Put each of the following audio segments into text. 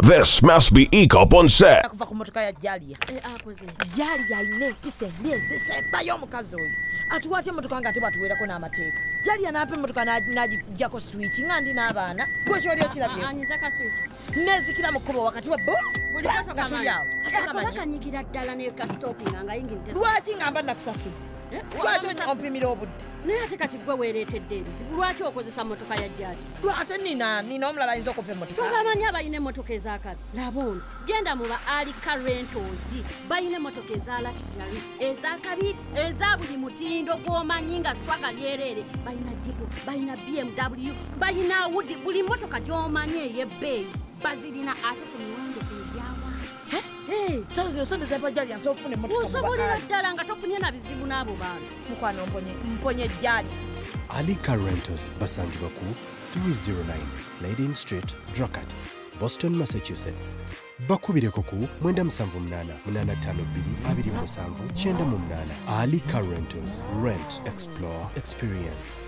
This must be Ecop on set. Kuva ku motoka ya Jalia. Jalia ine pise mbienze sepa yo mukazi oyo. Atuwate motoka nga teba tuwerako n'amateeka. Jalia nape motoka najijako switch ngandi n'abaana. Gwe kyoli okirabye. Anyizaka switch. Nezikira mu kkubo wakati wa bo. Buli kato kamanyi. Akakola kanyigira ddala ne ka stopping nga yingi ntesa. Lwaki ngamba nakusasudde? Lwaki ompimira obudde? Naye ate kati gwe weereetedde ebizibu. Lwaki okozesa motoka ya Jalia? Lwate nina omulala ayinza okupa emmotoka. Tobamanyi abalina emmotoka ez'akabi. Laba ono genda mu ba Alika Rentals balina emmotoka eza luxury ez'akabi eza buli mutindo gw'omanyi nga swaga lyereere. Balina Jeep, balina BMW, balina Audi, buli mmotoka gy'omanyi ey'ebbeeyi bazirina ate ku miwendo egya wansi. Sawa sonde zepa Jalia nso ofune emmotoka mu bakali. Osobolera ddala nga tofunye na bizibu n'abo bantu. Mukwano mponye Jalia. Alika Rentals basangibwa ku 309 Slade Street, Dracut, Boston, Massachusetts. Bakubireko ku 978-852-277-98. Alika Rentals. Rent, explore, experience.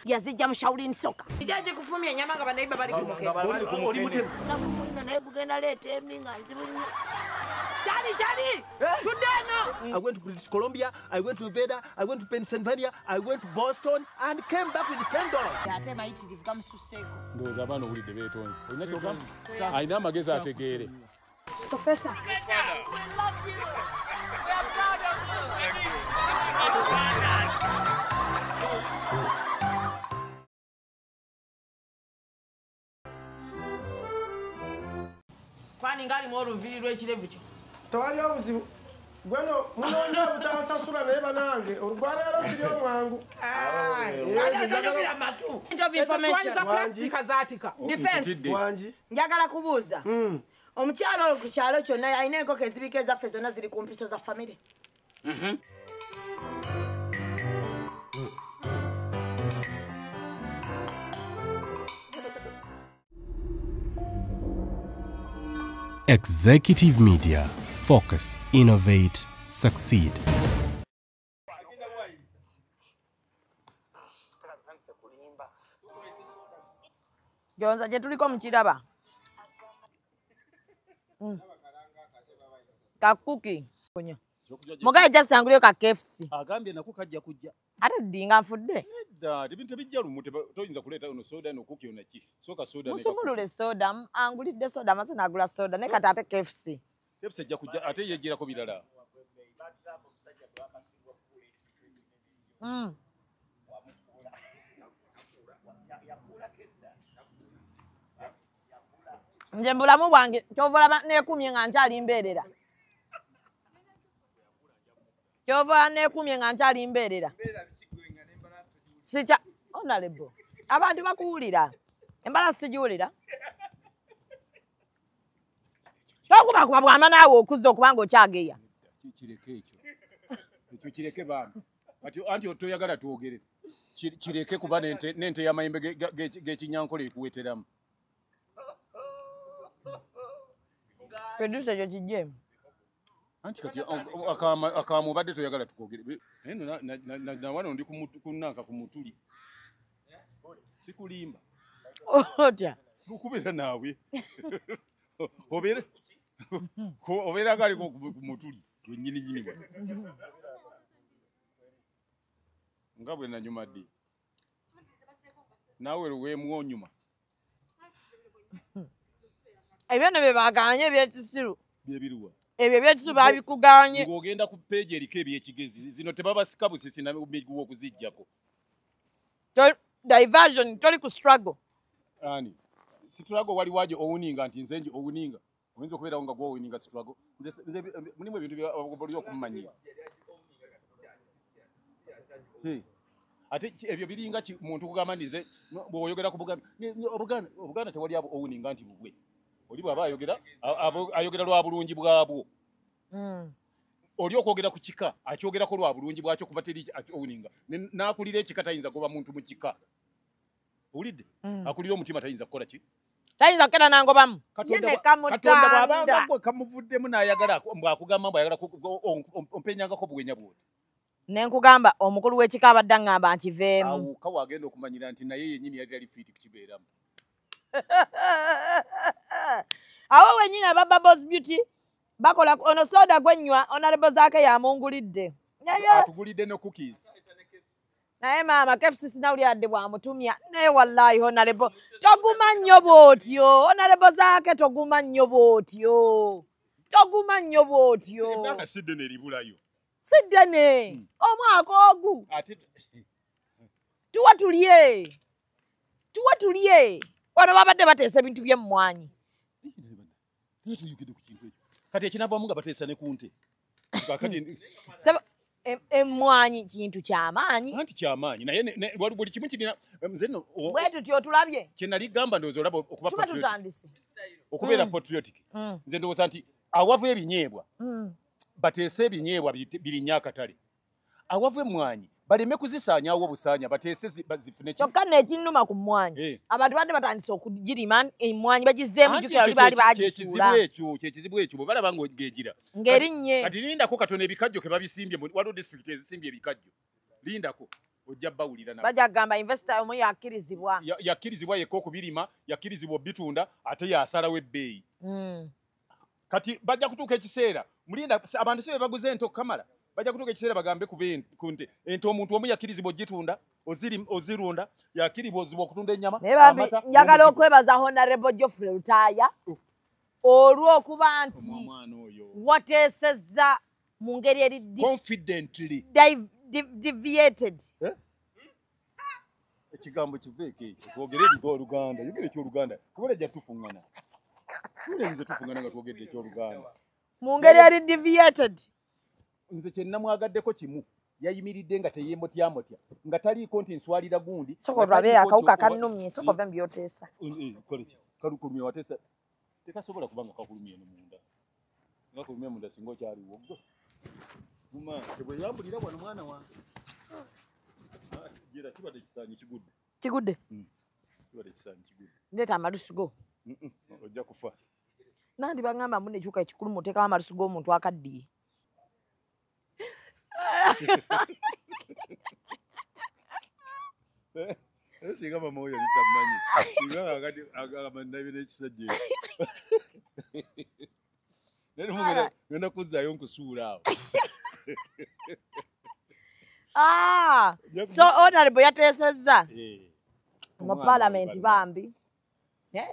Yazija mshauri soka. Ijaje kufumia nyama nga banaiba bali kumokera. Oli mutemu. Nafumuna naye kugenda lete eminga nzibunya. Chali. Tudeno. I went to British Columbia, I went to Zubedah, I went to Pennsylvania, I went to Boston and came back with $10. Yate mayitirivu kamususeko. Ndoza bano ulide betonzi. Olina kyoga? Aina amagezi ategeere. Professor. We love you. We are proud of you. Kwani ngali mu oluviri lw'ekirevu kyo. Tewali obuzibu. Gweno munoonya obutansasula naye banange olugwaleero siri omwangu. Wangi. Njagala kubuuza. Omukyalo ku kyalo kyonna alina enkoko ezibika ezaffe zonna ziri ku mpiso za famire. Executive Media. Focus, innovate, succeed. Jonza je tuliko mukiraba. Kakuki. Mugaye just angulio ka KFC. Agambye nako kajja kujja. Ate dinga nfudde. Edda, ebintu bijja lumu toyinza kuleeta ono soda no kuki onaki. Soka soda ne. Musumulule soda, angulidde soda amaze nagula soda ne kata ate KFC. KFC ajja kujja ate yejjirako birala. Nje mbulamu bwange kyovola nekumye nga nkyali mbeerera. Kyovola nekumye nga nkyali mbeerera. Sicha honorable. Abantu bakuwulira. Embala sijuwulira. Tokuba kuba bwama naawe okuzza okubanga okyageya. Kireke ekyo. Ekyo kireke bambi. Anti otoyagala twogere. Kireke kuba nente y'amayembe g'ekinyankole ekuweteramu. Producer kijjem. Anti kati akamu badde toyagala tukogere. Na wano ndi kunanka ku mutuli. Sikulimba. Otya. Kukubeera naawe. Obeera gali ku mutuli. Nyini. Nga bwe nanyuma ddi. Naawe luweemu onyuma. Ebyo ne bebaganye ebyekisiru. Byebiruwa. Ebyo ebyekisiru babikuganye. Ng'ogenda ku page eriko ebyekigezi. Zino tebabasika busisi na miguwa okuzijjako. Diversion, toli ku struggle. Ani. Struggle wali waje owuninga nti nze nje owuninga. Oyinza okubeera nga gwo owuninga struggle. Nze mulimu ebintu by'okumanyira. ate ebyo biringa muntu kugamba nize bwoyogera ku Obuganda tewali abo owuninga nti bubwe oli bwaba ayogera lwa bulungi bwabwo oli okwogera ku kika akyogerako lwa bulungi bwakyo kuba teri owuninga n'akulira ekika tayinza kuba muntu mu kika owulidde akulira omutima tayinza kukola ki tayinza kukera nangobamu Katonda bw'abanga gwe kamuvuddemu n'ayagala bw'akugamba mbw'ayagala ompenyangako bugenya bwoti nenkugamba omukulu w'ekika abadde aŋŋamba nkiveemu awuka wagenda okumanyira nti naye yennyini yali ali fiiti kukibeeramu awo wennyini aba Bubbles Beauty bakola ono soda gwennywa Honorable Zaake yamungulidde atugulidde ne cookies naye maama KFC nawuli adde bwamutumya naye wallahi Honorable toguma nnyo bw'otyo Honorable Zaake toguma nnyo bw'otyo ebbanga siddene eribulayo siddene omwaka ogu tuwa tulye wano babadde bateesa ebintu by'emmwanyi naye tuyugidde ku kintu ekyo kati ekinavamu nga bateesa ne ku nte emmwanyi kintu kyamaanyi anti kyamaanyi naye buli kimu kirina nze nno bwe tutyo tulabye kye nali gamba ndowooza olaba tuba tutandise okubeera patriotic nze ndowooza nti awavu ebinyeebwa bateese ebinyeebwa birinnya akatale awavu emmwanyi baleme kuzisaanyaawo obusaanya bateese bazifune kyokka nekinnuma ku mmwanyi abantu badde batandise okugirima emmwanyi bagizzeemu jjukira oli baali bagisuula kyekizibu ekyo bwe balaba ng'egira ng'erinnye kati lindako katono ebikajjo ke babisimbye waliwo disitulikiti ezisimbye ebikajjo lindako ojja bawulira bajja kugamba investor omu yakkirizibwa yekka okubirima yakkirizibwa obitunda ate yasalawo ebbeeyi kati bajja kutuuka ekiseera mulinda abantu si be baguze ente okukamala bajja kutuuka ekiseera bagambe ku nte ente omuntu omu yakkirizibwa ogitunda ozirunda yakkirizibwa okutunda ennyama njagala okwebaza Honorable Geoffrey Lutaaya olw'okuba nti wateesezza mu ngeri eri confidently deviated ekigambo kiveeko ekyo twogere Oluganda yogera ekyoluganda kubera ejja tufuŋŋana tulenze tufuŋŋana nga twogedde ekyoluganda mu ngeri eri deviated nze kye nnamwagaddeko kimu yayimiridde nga teyeemotyamotya nga taliiko nti nswalira gundi sokolwabe akawuka kannumye sokove mbyoteesa kalukulumye wateesa tekasobola kubanga kakulumye eno munda nga kulumye munda singa okyaliwo gwe muma tebwe yambulira wano mwana wange jera kibadde kisaanyi kigudde kibadde kisaanyi kigudde ndeeta amalusu go ojja kufa nandi baŋŋamba mune ekiwuka ekikulu muteekawo amalusu g'omuntu akaddiye singa mama oyo litamanyi singa akati agamba ndabira ekisajja naye ngenda kuzzaayo nkusuula awo so Honorable yateesezza mu Parliament bambi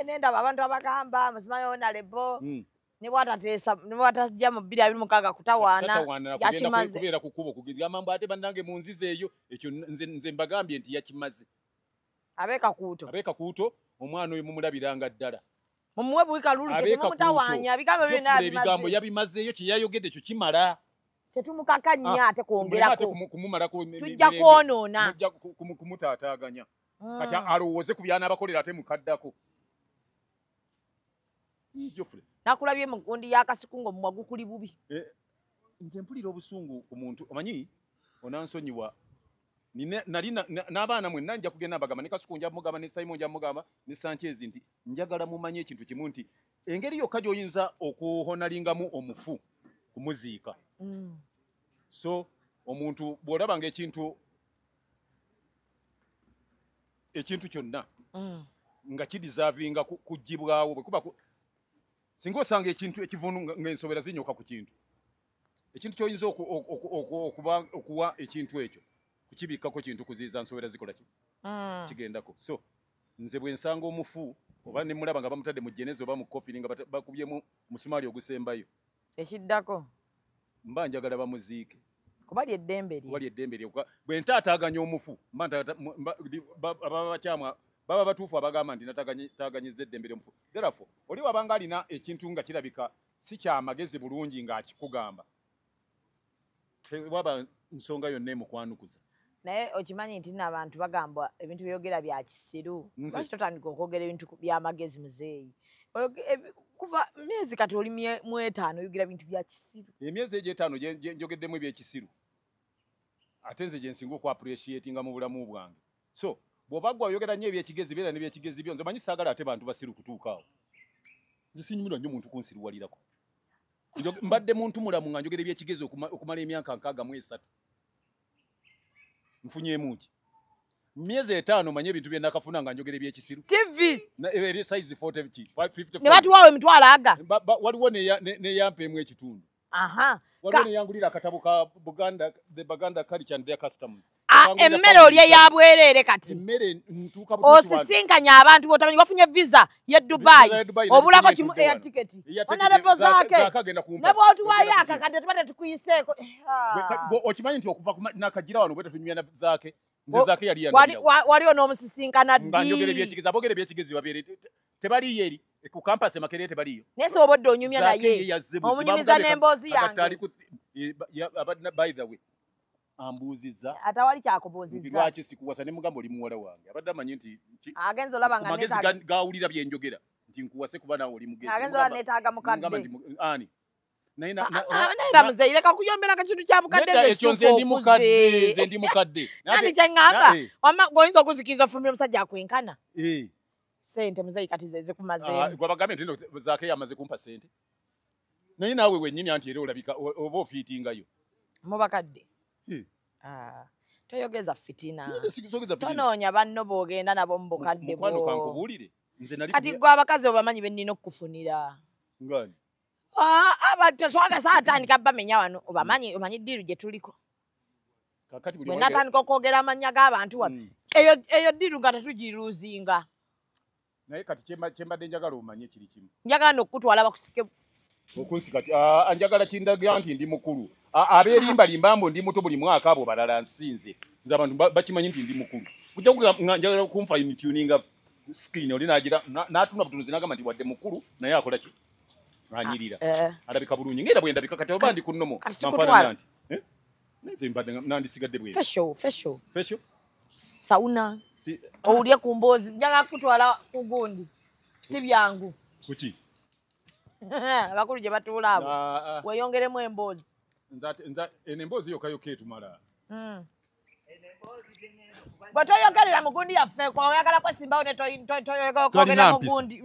nendaba abantu abagamba musimanyi Honorable ne bwatajja mu 2026 kutawaana yakimaze kubeera ku kkubo kugamba mbu ate bannange mu nziza eyo ekyo nze mbagambye nti yakimaze abeekakuuto omwana oyo mumulabiranga ddala mumuwe buikalulu temumutawaanya ebigambo yabimazeeyo kye yayogedde ekyo kimala tetumukakanya ate kwongerako kumumalako tujja kwonoona kumutaataaganya kati alowooze ku by'anaabakolera ate mukaddako nakulabye mu gundi y'akasiku ng'omumwa gukuli bubi nze mpulira obusungu ku muntu omanyi onansonyiwa nali n'abaana mwenna nja kugenda mbagamba ne kasuku nja mugamba ne Simon nja mugamba ne Sanchez nti njagala mumanye ekintu kimu nti engeri yokka gy'oyinza okuhonalingamu omufu kumuziika so omuntu bw'olabanga ekintu kyonna nga kidisavinga kugibwawo bwekuba singa osanga ekintu ekivunu ng'ensobera zinyoka ku kintu ekintu ky'oyinza okuwa ekintu ekyo kukibikkako kintu kuziiza nsobera zikola ki kigendako so nze bwe nsanga omufu oba ne mulaba nga bamutadde mu jeneza oba mu kofini nga bakubyemu musumaali ogusembayo ekiddako mba njagala bamuziike kuba ly'eddembe lye bwe ntaataaganya omufu ababakyama baba batuufu abagamba nti nataaganyizza eddembe ly'omufu therefore oli wabanga alina ekintu nga kirabika si kyamagezi bulungi ng'akikugamba tewaba nsonga yonna emukwanukuza naye okimanyi nti n'abantu bagamba ebintu byogera bya kisiru lwaki totandika okwogera ebintu by'amagezi muzeeyi kuva myezi kati oli mu 5 oyogera bintu bya kisiru emyezi egyo 5 njogeddemu ebyekisiru ate nze gye nsinga okwapreciatinga mu bulamu bwange so bw'obagwa oyogera nnyo ebyekigezi beera n'ebyekigezi byo nze manyi saagala ate bantu basiru kutuukaawo nze sinyumirwa nnyo muntu kunsiruwalirako mbadde muntu mulamu nga njogera ebyekigezi okumala emyaka 63 nfunyeemu ki myezi 5 manye ebintu bye nakafuna nga njogera ebyekisiru TV eri size 40 ki 55 ne batuwaawe emitwalo aga waliwo neyampeemu ekitundu waliwo neyangulira akatabo ka Buganda the Buganda culture and their customs emmere oli eyabwereere kati emmere ntuuka osisinkanya abantu botamanyi wafunye visa ye Dubai obulako kimu eya tiketi onalebo zaake ne bw'otuwaayo akakadde tuba tetukuyiseeko okimanyi nti okuva nakagira wano bwete tunyumya zaake nze zaake yali yanira waliwo n'omusisinkana ddi nga njogera ebyekigezi abogera ebyekigezi babeere tebaliyo eri ku campus e Makerere tebaliyo nese obodde onyumya naye omunyumiza n'emboozi yange by the way ambuuziza atawali kyakubuuzizza lwaki sikuwasa ne mugamba oli muwala wange abadde amanyi nti agenza olaba nga magezi gawulira byenjogera nti nkuwase kuba nawe oli mugezi agenza olaba neetaaga mukadde ani naye muzeeyi leka kuyombera kakintu kya bukadde ekyo nze ndi mukadde nani kyeŋŋamba oyinza okuzikiriza ofumbire omusajja akwenkana sente muzeeyi kati zeze kumazeemu gwabagambe nti zaake yamaze kumpa sente naye naawe wennyini anti era olabika oba ofiitingayo mubakadde toyogeza fitina tonoonya banno bw'ogenda nabo mu bukadde bwo kati gwe abakazi obamanyi bennina okukufunira twagasa atandika bamenya wano omanyi ddiiru gye tuliko bwe natandika okwogera amannya g'abantu wano eyo ddiiru nga tetugiruuzinga naye kati kyembadde njagala omanye kiri kimu njagala n'okukutwala bakusike okunsika njagala kindaga nti ndi mukulu abeerimbalimba mbo ndi muto buli mwaka abo balala nsinze nze abantu bakimanyi nti ndi mukulu kujja njagala kumfa tuninga screen oli nagira n'atuna butunuzi n'agamba nti wadde mukulu naye akola ki anyirira alabika bulungi ngenda bwe ndabika kati oba ndi ku nnomo manfaanana nti nze mbadde nandisigadde bwe fesho sauna owulye ku mboozi njagala kutwala ku gundi si byangu kuki abakulu gye batuula abo weeyongeremu emboozi eno emboozi yokayoka etumala bwe toyogerera mu gundi yaffe oyagala kwesimbawo ne toyogera mu gundi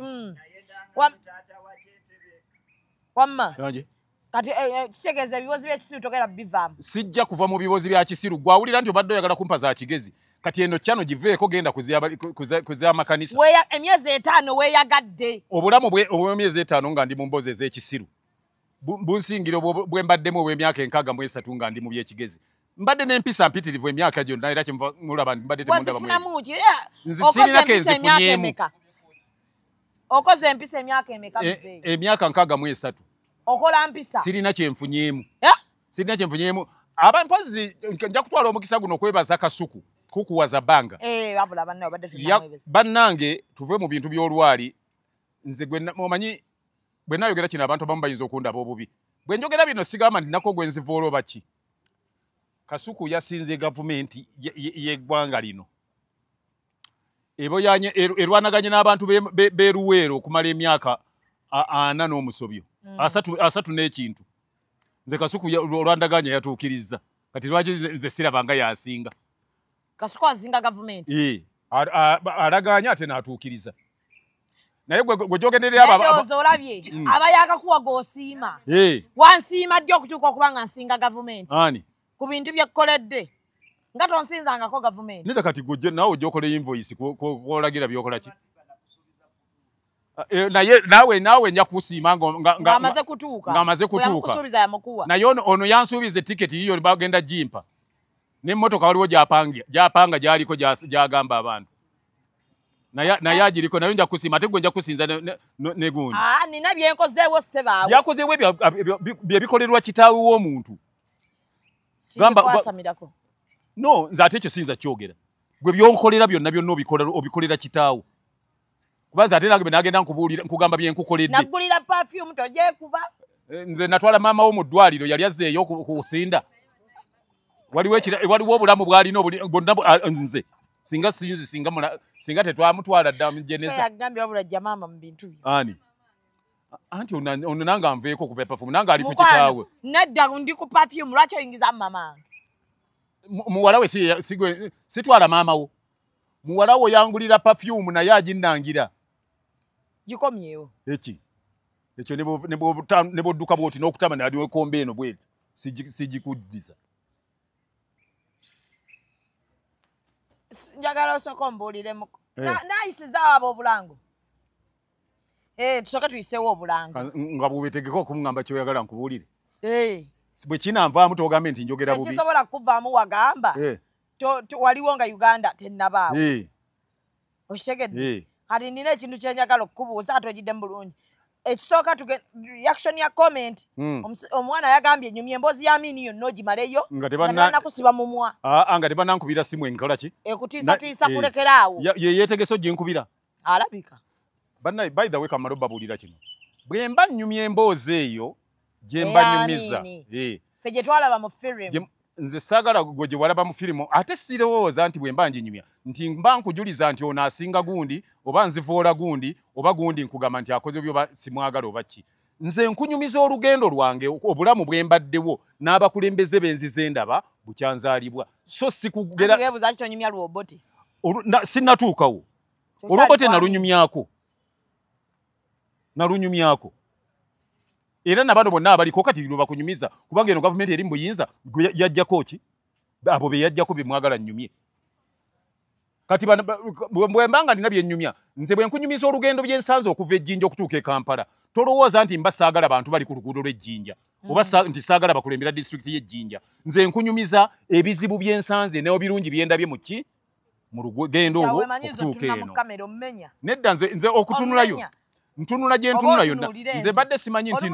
wamma kati kitegeeza ebibozi by'ekisiru togera bivaamu sijja kuva mu bibozi bya kisiru gwawulira nti obadde oyagala kumpa za kigezi kati eno kyano giveeko genda kuz'amakanisa emyezi 5 weeyagadde obulamu obw'emyezi 5 nga ndi mu mboozi ez'ekisiru bunsingira bwe mbaddemu obw'emyaka 63 nga ndi mu byekigezi mbadde n'empisa mpitirivu emyaka gyonna era kyemulaba mbadde temundabamuki nzisirinako enzifunyemu okoze empisa emyaka emeka muzeeyi emyaka 63 okola mpisa sirina kyenfunyemu mpozi nja kutwala omukisa guno okwebaza Kasuku kukuwaza bbanga bannange tuve mu bintu by'olwali nze omanyi bwe nayogera kino abantu abamu bayinza okundaba obubi bwe njogera bino sigamba ndinako gwe nziva olwo baki Kasuku yasinze gavumenti y'eggwanga lino eboyanye erwanaganye n'abantu beruweero okumala emyaka 4 n'omusobyo 3 n'ekintu nze Kasuku olwandaganya yatuukiriza kati lwaki nze sirabanga yasinga Kasuku azinga gavumenti alaganya ate n'atuukiriza naye gwe gyogenderera olabye abayaka kuwa g'osiima wansiima ddi okutuuka okuba nga nsinga gavumenti ku bintu byekkoledde nga tonsinzangako gavumenti neza kati gwe nawe ojja okola invoice kwolagira byokola ki naye nawe nja kusiima ng'amaze kutuuka naye ono yansuubiza etiketi yiyo bagenda jimpa n'emmotoka waliwo gyapanga gyaliko gyagamba abantu naye agiriko nayo nja kusiima ate gwe nja kusinza ne gundi nina byenkozeewo ssebaawe byakozeewo bye bikolerwa kitaawe w'omuntu no nze ate ekyo siyinza kyogera gwe byonkolera byonna obikolera kitaawo kubanza ate nange benagenda nkugamba byenkukoledde naggulira perfume togyekuba nze natwala maama wo mu ddwaliro yali azzeeyo kusinda waliwo obulamu bwalina bonna nze singa sinzi singa tetwamutwala dda mu jeneza yagambye wabula jamaama mu bintu byo ani anti ono nanga nveeko ku perfume nanga ali ku kitaawe nedda ndi ku perfume lwaki oyingiza mama muwala we sitwala maama wo muwala wo yangulira perfume naye aginnangira gikomyewo ekyo ne bwodduka bwoti n'okutama naliwo kombe eno bweti sigikuddiza njagala osooka ombuuliremu nayisizaawo ab'obulango tusooke tuyiseewo obulango nga bwetegeka okumuŋŋamba kyoyagala nkubuulire bwe kinanvaamu togambe nti njogera bubi tekisobola kuvaamu wagamba waliwo nga Uganda tennabaawo okitegedde kati nina ekintu kyenjagala okukubuuza ate ogidde mu bulungi ekisooka reaction ya comment omwana yagambye enyumya emboozi ya Amini yonna ogimaleyo nga tebanakusiba mumwa nga tebanankubira simu enkola ki ekutiisatiisa kulekeraawo yeyeetegese ogyenkubira alabika bannaye by the way kamala obabuulira kino bwe mba nnyumya emboozi eyo gye mba nnyumiza ffe gye twalaba mu firimu nze saagala gwe gye walaba mu firimu ate sirowooza nti bwe mba nginyumya nti mba nkujuliza nti ono asinga gundi oba nzivoola gundi oba gundi nkugamba nti akoze byoba simwagala oba ki nze nkunyumiza olugendo lwange obulamu bwe mbaddewo n'abakulembeze benzize ndaba bukyanzaalibwa so sikugebuuza ki tonyumya lwobote sinnatuukawo olwobote nalunyumyako era nabano bonna abaliko kati bino bakunyumiza kubanga eno gavumenti eri mu buyinza yajjako ki abo be yajjako bemwagala nnyumye kati bwe mbanga nina byennyumya nze bwe nkunyumiza olugendo byensanze okuva ejjinja okutuuka e Kampala tolowooza nti mba saagala bantu bali ku luguudo lw'ejjinja oba nti saagala bakulembera disitulikiti y'ejjinja nze nkunyumiza ebizibu byensanze n'ebirungi byendabye mu ki mu lugendo olwo okutuuka eno nedda nze okutunulayo ntunula gye ntunula yonna nze badde simanyi nti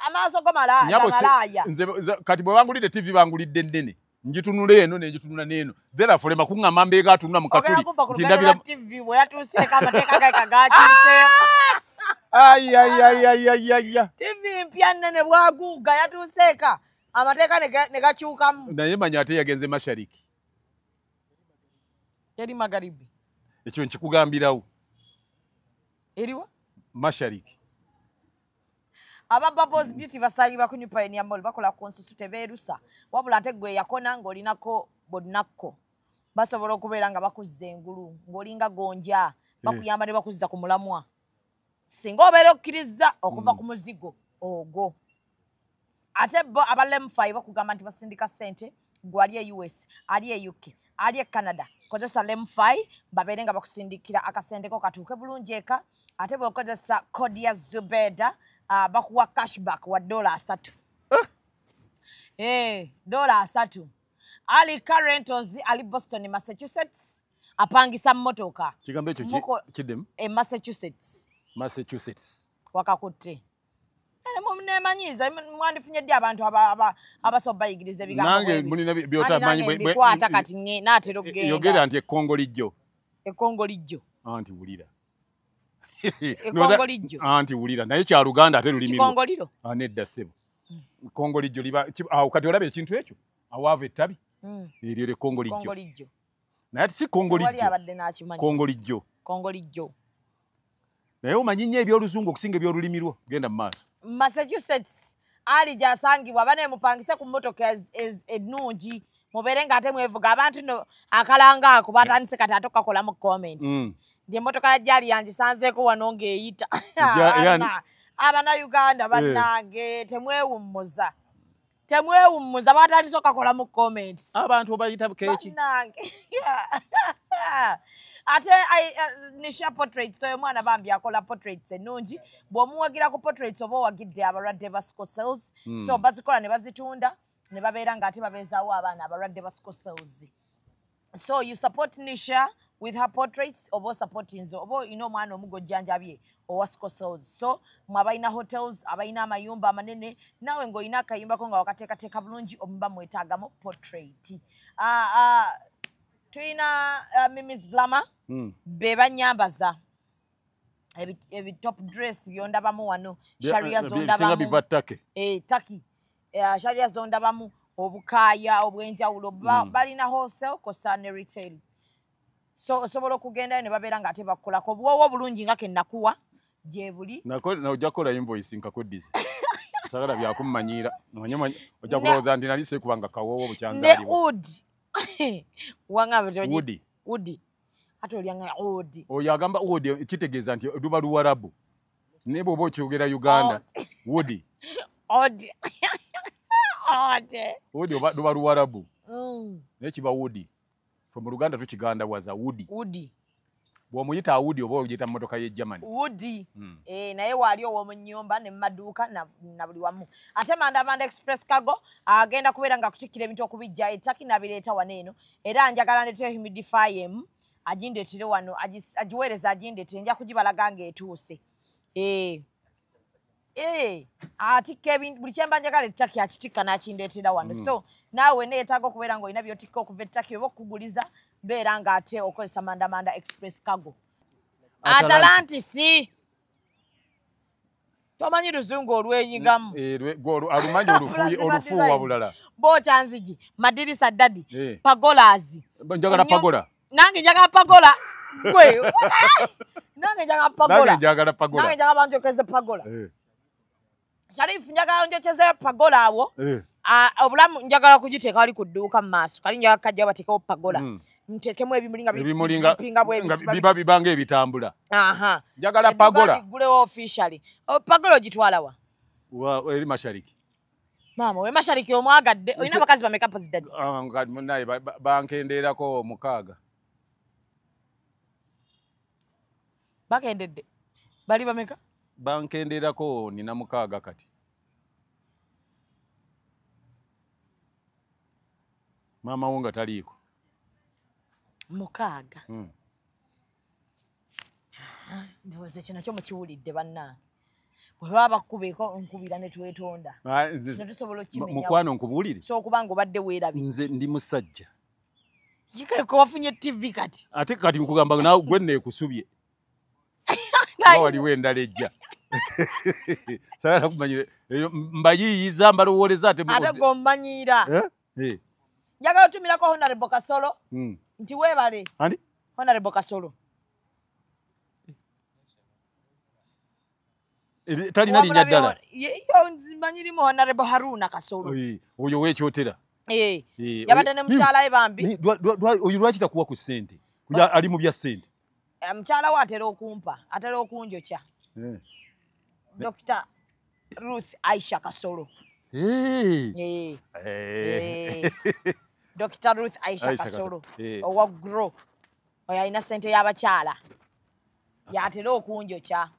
amaaso go malaaya kati bwe bangulidde TV bangulidde ennene ngitunula eno nengitunula n'eno therefore makuŋŋamba mbeega atunula mu katuli nti ndabira TV bwe yatuuseeko amateeka ge kagakiiseeko TV mpya nnene bwaguuga yatuuseeka amateeka ne gakyukamu naye manya ate yagenze mashariki teri magharibi ekyo nkikugambirawo eriwa mashariki aba Bubbles Beauty basaalibwa ku New Pioneer Mall bakola ku nsusu tebeerusa wabula ate gwe yakona ng'olinako bodnakko basobola okubeera nga bakuzza engulu ng'olinga gonja bakuyamba ne bakuzza ku mulamwa singa obeera okkiriza okuva ku muzigo ogwo ate bo aba Lemfi bakugamba nti basindika ssente gwe ali e US ali e UK ali e Canada kozesa Lemfi babeere nga bakusindikira akasenteko katuuke bulungi eka ate bw'okozesa kodi ya Zubedah bakuwa cashback wa $3 $3 ali Rentals ali Boston Massachusetts apangisa mmotoka kigambo ekyo kiddemu Massachusetts wakakutte nemanyiza mwandifunye ddi abantu abasoba bayigiriza nange mulina byotamanyi kwata kati naatera okugenda yogera nti Ekongo lijjo anti wulira Ekongo lijjo anti wulira naye kya Luganda ate lulimi Kongoliro nedda ssebo Kongo lijjo liba awo kati olaba ekintu ekyo awaava ettabi eryo le Kongo lijjo naye ati si Kongo lijjo naye omanyi nnyo ebyoluzungu okusinga ebyolulimi lwo genda mu maaso Massachusetts ali gyasangibwa baneemupangise ku mmotoka ennungi mubeere ng'ate mwevuga abantu no akalanga ako batandise kati ate okakola mu comments nti emmotoka ya gyali yangisanzeeko wano ng'eyita Abannayuganda bannange temwewummuza batandise okakola mu comments abantu obayita keeki ate Nisha portraits so mwana bambi akola portraits ennungi bw'omuwagira ku portraits oba owagidde abalwadde ba sickle cells so bazikola ne bazitunda ne babeera ng'ate babeezaawo abaana abalwadde ba sickle cells so you support Nisha with her portraits oba supporting nze oba olina omwana omu gojjanjabye owa sickle cells so mwe abalina hotels abalina amayumba amanene naawe ng'olina akayumbako nga wakateekateeka bulungi omuba mwetaagamu portrait tuyina Mimi's Glamour be banyambaza ebi top dress byondabamu wano sharia zondabamu biva Taki Taki sharia zondabamu obukaaya obwenjawulo balina wholesale kosa ne retail. So osobola okugenda ne babeera nga ate bakolako obuwoowo obulungi nga kennakuwa gye buli. Ojja kukola invoice nkakuddiza. Sagala byakummanyira. Ojja kulowooza nti nali seekubanga kawoowo bukyanzaalibwa. Ne wood. Wangabe Woodi. Ate olyanga woodi. Oyo agamba woodi kitegeeza nti luba Luwarabu. Ne bw'oba okyogera Uganda. Woodi. Woodi luba Luwarabu. Naye kiba woodi. Fe mu Luganda tukigandawaza woodi. Bw'omuyita woodi oba oyita mmotoka y'e Germany. Woodi. Naye waali ow'omu nnyumba ne mu maduuka na buli wamu. Ate Manda Express Cargo agenda kubeera nga kutikkira ebintu okubijja ettaki n'abireeta wano eno. Era njagala ndeete humidifier emu agindeetere wano agiweereza agindeetere nja kugibalaga ng'etuuse. Atikka ebintu buli kyemba njagala ettaki akitikka n'akindeetera wano. So naawe neetaaga okubeera ng'olina by'otikka okuva ettaki oba okuguliza beera ng'ate okozesa Manda Express Cargo. Atlantis. Tomanyi luzungu olwenyigamu. Alumanyi olufuuwa bulala. Boota nzigi, madirisa ddadi, pagolazi. Njagala pagola. Nange njagala pagola. Gwe. Nange njagala pagola. Nange njagala pagola. Nange njagala banjokeze pagola. Sharifu njagala njokeze pagola awo. Obulamu njagala kugiteeka wali ku dduuka mu maaso. Kali njagala kajja bateekawo pagola. Ntekemu ebimuli nga biba bibanga ebitambula. Njagala pagola. Bigulewo officially. Pagola ogitwala wa? Eri Mashariki. Maama, we Mashariki omwagadde. Olina abakazi bameka president? Naye bankendeerako 6. Bakendedde. Bali bameka? Bankendeerako nina 6 kati. Maama wo nga taliiko. 6. Ndowooza ekyo nakyo mukiwulidde bannange. Bwe baba bakkubeeko nkubira ne twetonda. Tetusobola okkimenya. Mukwano nkubuulire. So okuba ng'obadde weerabye. Nze ndi musajja. Yikako wafunye TV kati. Ate kati nkugamba naawe gwe neekusubye. Waliwo endala ejja. Sagala kumanyire. Mbayiiyiza mbalowooleza ate. Ate gommanyiira. Njagala otumirako Honorable Kasolo. Nti weebale. Ani? Honorable Kasolo. Talina linnya ddala. Yo nzimanyirimu Honorable Haruna Kasolo. Oyo weekyotera. Yabadde ne mukyala we bambi. Oyo lwaki takuwa ku ssente? Ali mu bya ssente. Mukyala we atera okumpa, atera okunjokya. Dr. Ruth Aisha Kasolo. Dr. Ruth Aisha Kasolo. Owa GROW. Oyo alina ssente y'abakyala. Yatera okunjokya.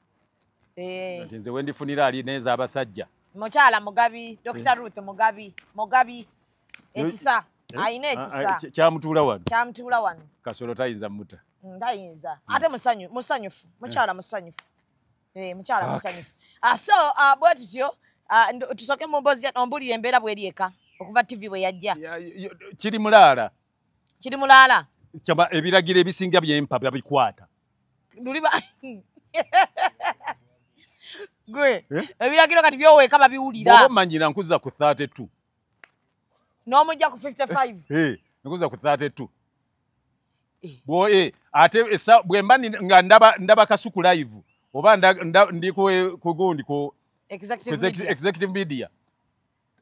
Nze wendifunira ali neeza abasajja. Mukyala mugabi, Dr. Ruth mugabi. Ekisa. Ayina ekisa. Kyamutuula wano. Kyamutuula wano. Kasolo tayinza muta. Tayinza. Ate musanyufu. Mukyala musanyufu. Mukyala musanyufu. So bwe tutyo tusoke mu mboozi ombulira embeera bw'eri eka okuva TV bwe yajja. Kiri mulaala. Kiri mulaala. Kyaba ebiragiro ebisinga by'empa babikwata. Luliba. Gwe ebiragiro kati byoweeka babiwulira. Bw'oba mmanyira nkuza ku 32. N'omujja ku 55. Nkuza ku 32. Ate bwe mba nga ndaba kasuku live oba ndi ku gundi ku executive media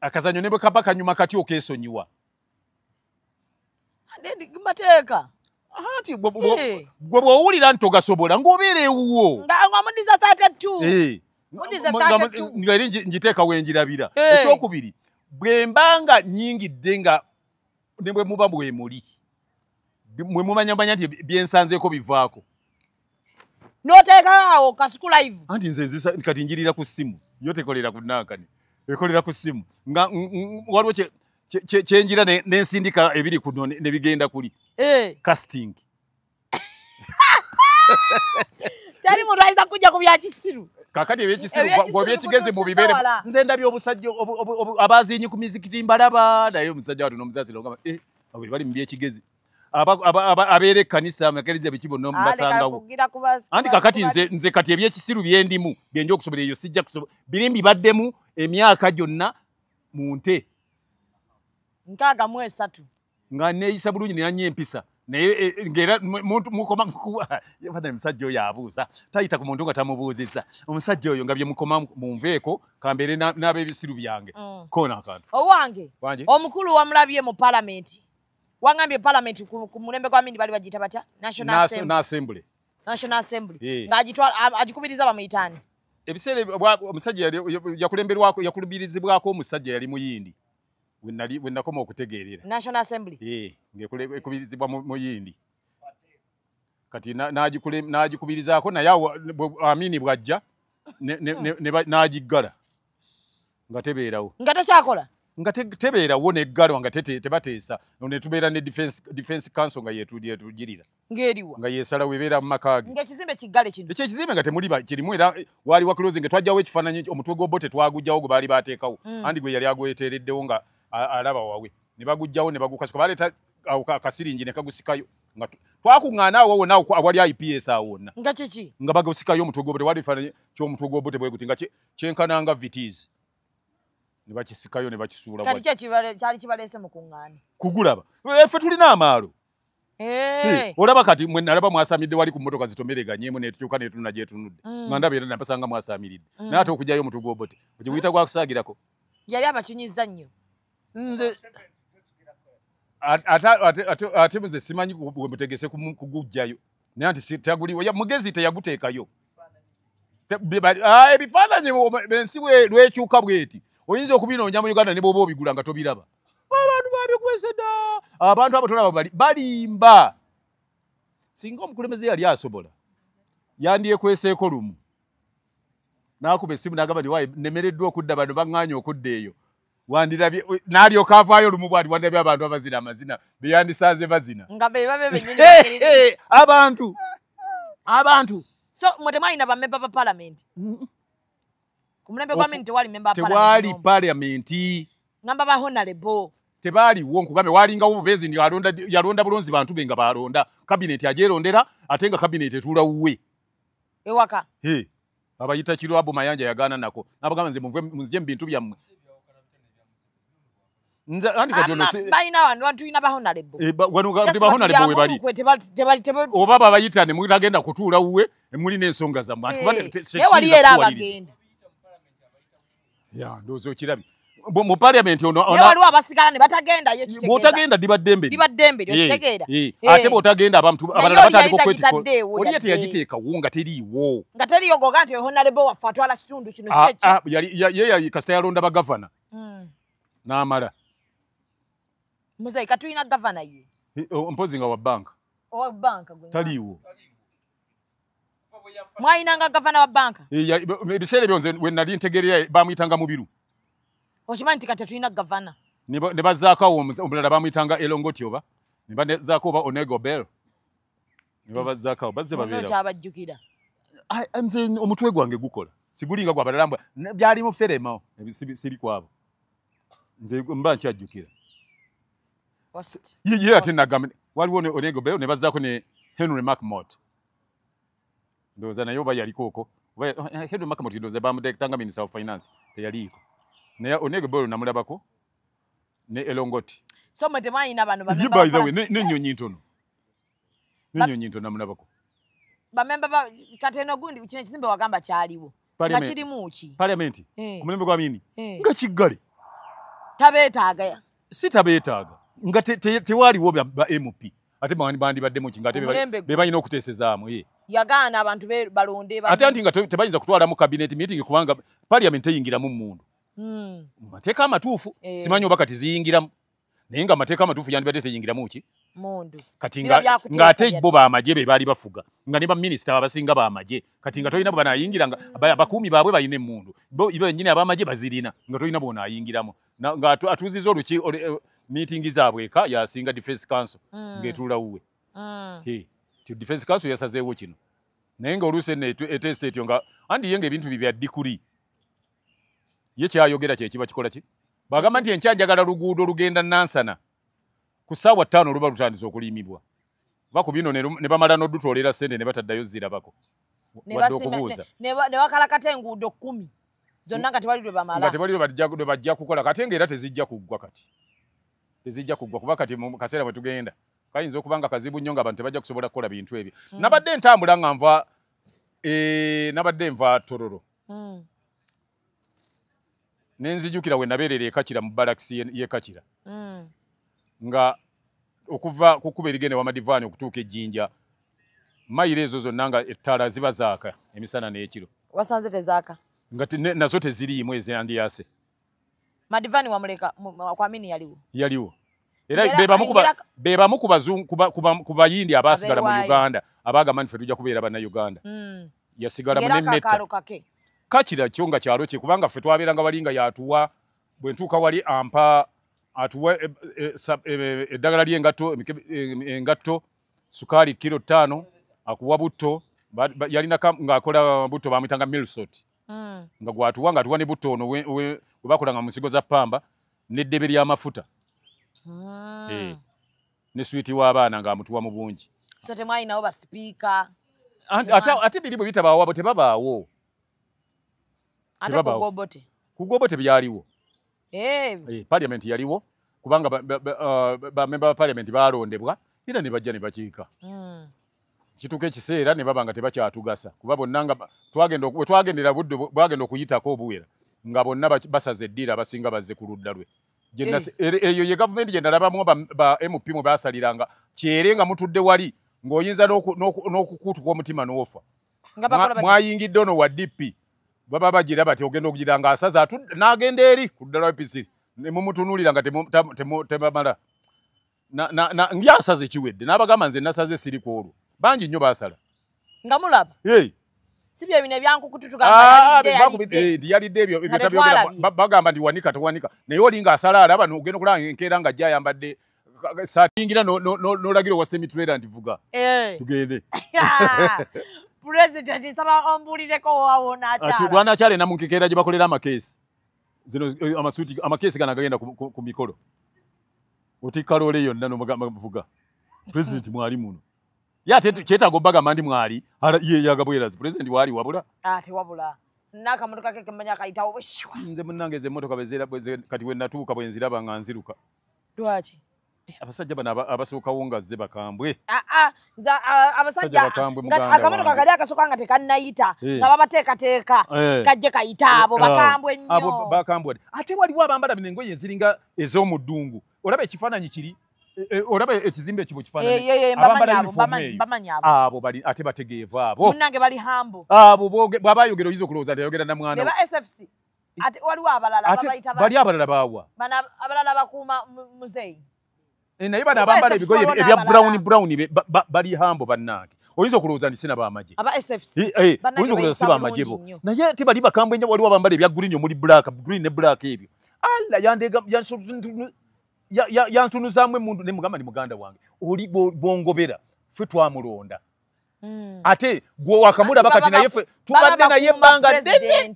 akazanyo ne bwe kaba kanyuma kati okeesonyiwa. Mateeka. Ati gwe bw'owulira nti ogasobola ng'obeera ewuwo. Nga mudiza 32. Mudiza 32. Nga eri njiteeka wenjirabira. Ekyokubiri bwe mbanga nnyingidde nga ne bwe muba bwe muli. Mwe mumanya nti byensanzeeko bivaako. N'oteekaawo kasuku live. Anti nze kati njirira ku ssimu. Yo tekolera ku nankani. Ekolera ku ssimu. Nga waliwo kyenjira n'ensindika ebiri kuno ne bigenda kuli. Casting. Tali muntu ayinza kujja ku byakisiru. Kakati ebyekigezi mu bibeere. Nze ndabye obusajja abazinyi ku mizikiti mbalaba naye omusajja watu n'omuzazi ngamba abo bali mu byekigezi. Abeera ekkanisa amakeriza bekibo n'omubasangawo. Anti kakati nze kati ebyekisiru byendimu byenja okusobola eyo sijja kusobola biri mbibaddemu emyaka gyonna mu nte. 63 nga neeyisa bulungi nenanya empisa naye ngera muntu mukoma yabana omusajja oyo abuuza tayita ku muntu nga tamubuuzizza omusajja oyo nga bye mukoma munveeko kambeere n'ab'ebisiru byange koona akantu owange omukulu wamulabye mu palamenti wangambye palamenti ku mulembe gwa mindi bali bagiyita batya national assembly ng'agikubiriza bamuyitaani ebiseera omusajja yakulubirizibwako omusajja yali muyindi we nakoma okutegeerera national assembly ng'ekubirizibwa muyindi kati n'agikubirizaako naye amini bw'ajja n'agiggala nga tebeerawo nga tekyakola nga tebeerawo neggalwa nga tebateesa ne tubeera ne defense council nga yetugirira ng'eriwa nga yeesalawo ebeera mu maka ge ng'ekizimbe kiggale kino ekyo ekizimbe nga temuli kirimu era wali wa closing twajjawo ekifaananyi omutwe gw'obote twagujjawo gwe baali baateekawo andi gwe yali agweteereddewo nga alaba wawe ne bagujjawo ne bagukasuka baleeta akasiringi ne kagusikayo nga twakuŋŋaana awo wonna awali IPS awo wonna nga kiki nga bagusikayo omutwe gw'obote wali ekifaananyi ky'omutwe gw'obote bwe guti nga kyenkananga vitizi ne bakisikayo ne bakisuula kyali kibaleese mu kuŋŋaana kugulaba ffe tulina amaalo olaba kati mwe nalaba mwasamidde wali ku mmotoka zitomereganyemu netukyuka netuna gyetunudde nga ndaba era napasanga mwasamiridde naye ate okujjayo omutwe gw'obote ogiyita gwakusaagirako yali abakinyizza nnyo nze ate nze simanyi bwe mutegese kugujjayo naye nti taguliwo mugezi teyaguteekayo ebifaananyi ensi lwekyuka bweti oyinza okubinoonya mu Uganda ne bw'oba obigula nga tobiraba abantu babikwese dda abantu abo tolaba balimba singa omukulembeze yali asobola yandyekweseeko lumu n'akuba essimu n'agamba nti nemereddwa okudda bano baŋŋaanye okudda eyo wandirabye n'alyoka avaayo lumu bwati wandirabye abantu abazina amazina beyandisanze bazina nga bebabe bennyini abantu so mwe temwalina bammemba ba palamenti ku mulembe gwa mindi tewali memba tewali palamenti ngamba ba honorable tebaaliwo nkugambe walingawo bubeezi ndi yalonda bulonzi bantu be nga balonda kabineti agyerondera ate nga kabineti etuula wuwe ewaka abayita kirwabo mayanja yagaana nako nabagamba nze munzije mu bintu byammwe balina wano tulina ba honorable we bali oba babayita ne mutagenda kutuula wuwe mulina ensonga zammwe wali era abagenda ndowooza okirabye mu palamenti ono waliwo abasigala ne batagendayo bw'otagenda dibaddembe kitegeera ate bw'otagenda abantu abalala batandika okwetikola oli teyagiteekawo nga teriiwo nga teriyo goga nti honorable waffe atwala kitundu kino ye kasita yalonda bagavana n'amala Muzei katulina gavana ye mpozi nga wa banka taliiwo mwayinanga gavana wa banka ebiseera ebyo nze we nali ntegeerera bamuyitanga Mubiru okimanyi nti kati tulina gavana ne bazzaako awo omulala bamuyitanga Elongoti oba ne bazzaako oba Onego Bell ne babazzaako awo bazze babeera kyabajjukira nze omutwe gwange gukola sigulinga gwa balala byali mu ferema siri kwabo nze mba nkyajjukira ye ate nagamba waliwo ne Onego Bell ne bazzaako ne Henry McMott ndowooza naye oba yaliko okwo Henry McMott ndowooza bamudektanga Minister of Finance teyaliiko naye Onego Bell namulabako ne Elongoti so mwe temwalina bano by the way n'ennyonyi ntono namulabako bamemba kateno gundi kino ekizimbe wagamba kyaliwo nga kirimu ki palamenti ku mulembe gwa mini nga kiggale tabeetaaga si tabeetaaga nga tewaliwo ba MP ate bandibaddemu ki nga ate be balina okuteesezaamu yagaana abantu balonde ate anti nga tebayinza kutwalamu cabinet meeting kubanga parliament eyingiramu mundu mateeka amatuufu simanyi oba kati ziyingiramu naye nga amateeka amatuufu yandibadde teyingiramu ki mundu kati nga ate bo baamagye be baali bafuga nga ne baminisita abasinga baamagye kati nga tolina banaayingira nga abakuumi baabwe balina emmundu bo bennyini abamagye bazirina nga tolina bonaayingiramu nga atuuziza oluki meeting zaabwe eka yasinga defense council ng'etuula wuwe defense council yasazeewo kino naye nga oluusi eteesa etyo nga andi ye ng'ebintu bibya dikuli ye kyayogera kyekiba kikola ki bagamba nti enkyanjagala luguudo lugenda Nansana ku ssaawa 5 oluba lutandise okulimibwa va ku bino ne bamala n'odutoolera ssente ne bataddayo zirabako wadde okubuuza ne bakalakata enguudo 10 zonna nga tewali lwe bamala nga tewali lwe bajja kukola kate ng'era tezijja kuggwa kati tezijja kuggwa kuba kati mu kaseera bwe tugenda kayinza okubanga kazibu nnyo ng'abantu tebajja kusobola kukola bintu ebyo nabadde ntambula nga nabadde nva Tororo nenzijukira we nabeerera ekakira mu balakisi y'ekakira nga okuva kukuba erigende wa Madivaani okutuuka ejjinja mayiro ezo zonna nga ettaala ziba zaaka emisana n'ekiro wasanze tezaaka nga nazo teziriimu ezandiyase Madivaani wamuleka kwamini yaliwo era bebamu ku bayindi abaasigala mu Uganda abaagamba nti ffe tujja kubeera bannayuganda yasigala mu nemmetta kakira kyo nga kyalo kye kubanga ffe twabeeranga wali nga yatuwa bwe ntuuka wali ampa atuwa eddagala ly'engatto sukaali kilo 5 akuwa butto yalina ng'akola butto bamwitanga milsot nga gwatuwa ng'atuwa ne butto ono we bakolanga mu nsigo za pamba n'eddebe ly'amafuta ne switi w'abaana ng'amutuwa mu bungi so temwalinawo basipiika ate biri bwe bitabaawo abo tebabaawo ate kugobote byaliwo parliament yaliwo kubanga bamemba ba parliament balondebwa era ne bajja ne bakiika kituuka ekiseera ne baba nga tebakyatugasa kuba bonna nga twagendera budde bwagenda okuyitako obuwera nga bonna basaze eddiira abasinga bazze ku ludda lwe eyo ye gavumenti gye ndalabamu ba MP mwe baasaliranga kyere nga mutudde wali ng'oyinza n'okukuutuka omutima n'ofa mwayingidde ono wa DP baba bagira bati ogenda okugira nga asaza n'agenda eri ku ddala EPC ne mumutunuulira nga tebamala ngyasaze kiwedde n'abagamba nze nasaze siri ku olwo bangi nnyo baasala nga mulaba si bye bino yalidde ebyo bagamba nti wanika tewanika naye olinga asala alaba n'ogenda okulaba enkeera nga ajja ayambadde satingira n'olagira owa semitrailer nti vuga tugende President saba ombulireko wawonakyala lwanakyala ena mu nkekeera gye bakolera amakeesi zino amakeesi gana gagenda ku mikolo otikkaloole yonna nomuvuga president mwali muno ye ate kyetaaga obbagamba ndi mwali yeyaga bwerazi president waali wabula tewabula nakamotoka ke kemanya kayitawo bweshwa nze munnange ze emmotoka kati we natuuka bwe nziraba nga nziruka lwaki abasajja bano abasookawo nga zze bakambwe abasajja akamotoka kali akasooka nga tekannayita nga babateekateeka kajje kayita abo bakambwe nnyo abo bakambwe ate waliwo abambala bino engoye eziringa ez'omu ddungu olaba ekifaananyi kiri olaba ekizimbe ekyo kifaananyi abo bali ate bategeevu abo munnange bali hambo abo bw'aba ayogera oyinza okulowooza teyogera na mwana SFC ate waliwo abalala babayita bali abalala baawa abalala bakuuma Muzei naye bano abambala ebigoye ebya brown bali hambo bannange oyinza okulowooza nti sina b'amagye oyinza okulowooza si b'amagye bo naye ate bali bakambwe nnyo waliwo abambala ebya green omuli green ne black ebyo alla yantunuzaamu emundu ne mugamba ndi muganda wange oli bwongobera ffe twamulonda ate gwe wakamulaba kati naye ffe tubadde naye ebbanga ddene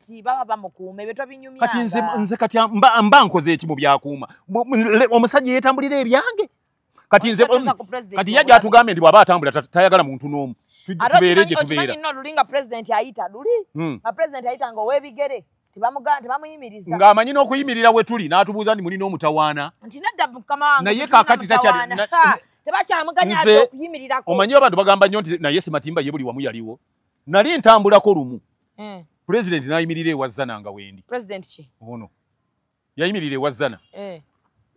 kati nze kati mba nkoze eki mu byakuuma omusajja yeetambulira ebyange kati nze kati yajja atugambye ndi bw'aba atambula tayagala muntu n'omu tubeere gye tubeera lulinga president ayita luli president ayita nga ow'ebigere tebamuyimiriza ng'amanyi n'okuyimirira we tuli n'atubuuza ndi muli n'omutawaana nti nedda mukama wange naye kaakati takyali tebakyamuganya okuyimirirako omanyi abantu bagamba nnyo nti naye Simatimba ye buli wamu yaliwo nali ntambulako lumu president n'ayimirira ewa Zana nga wendi president ki ono yayimirira ewa Zana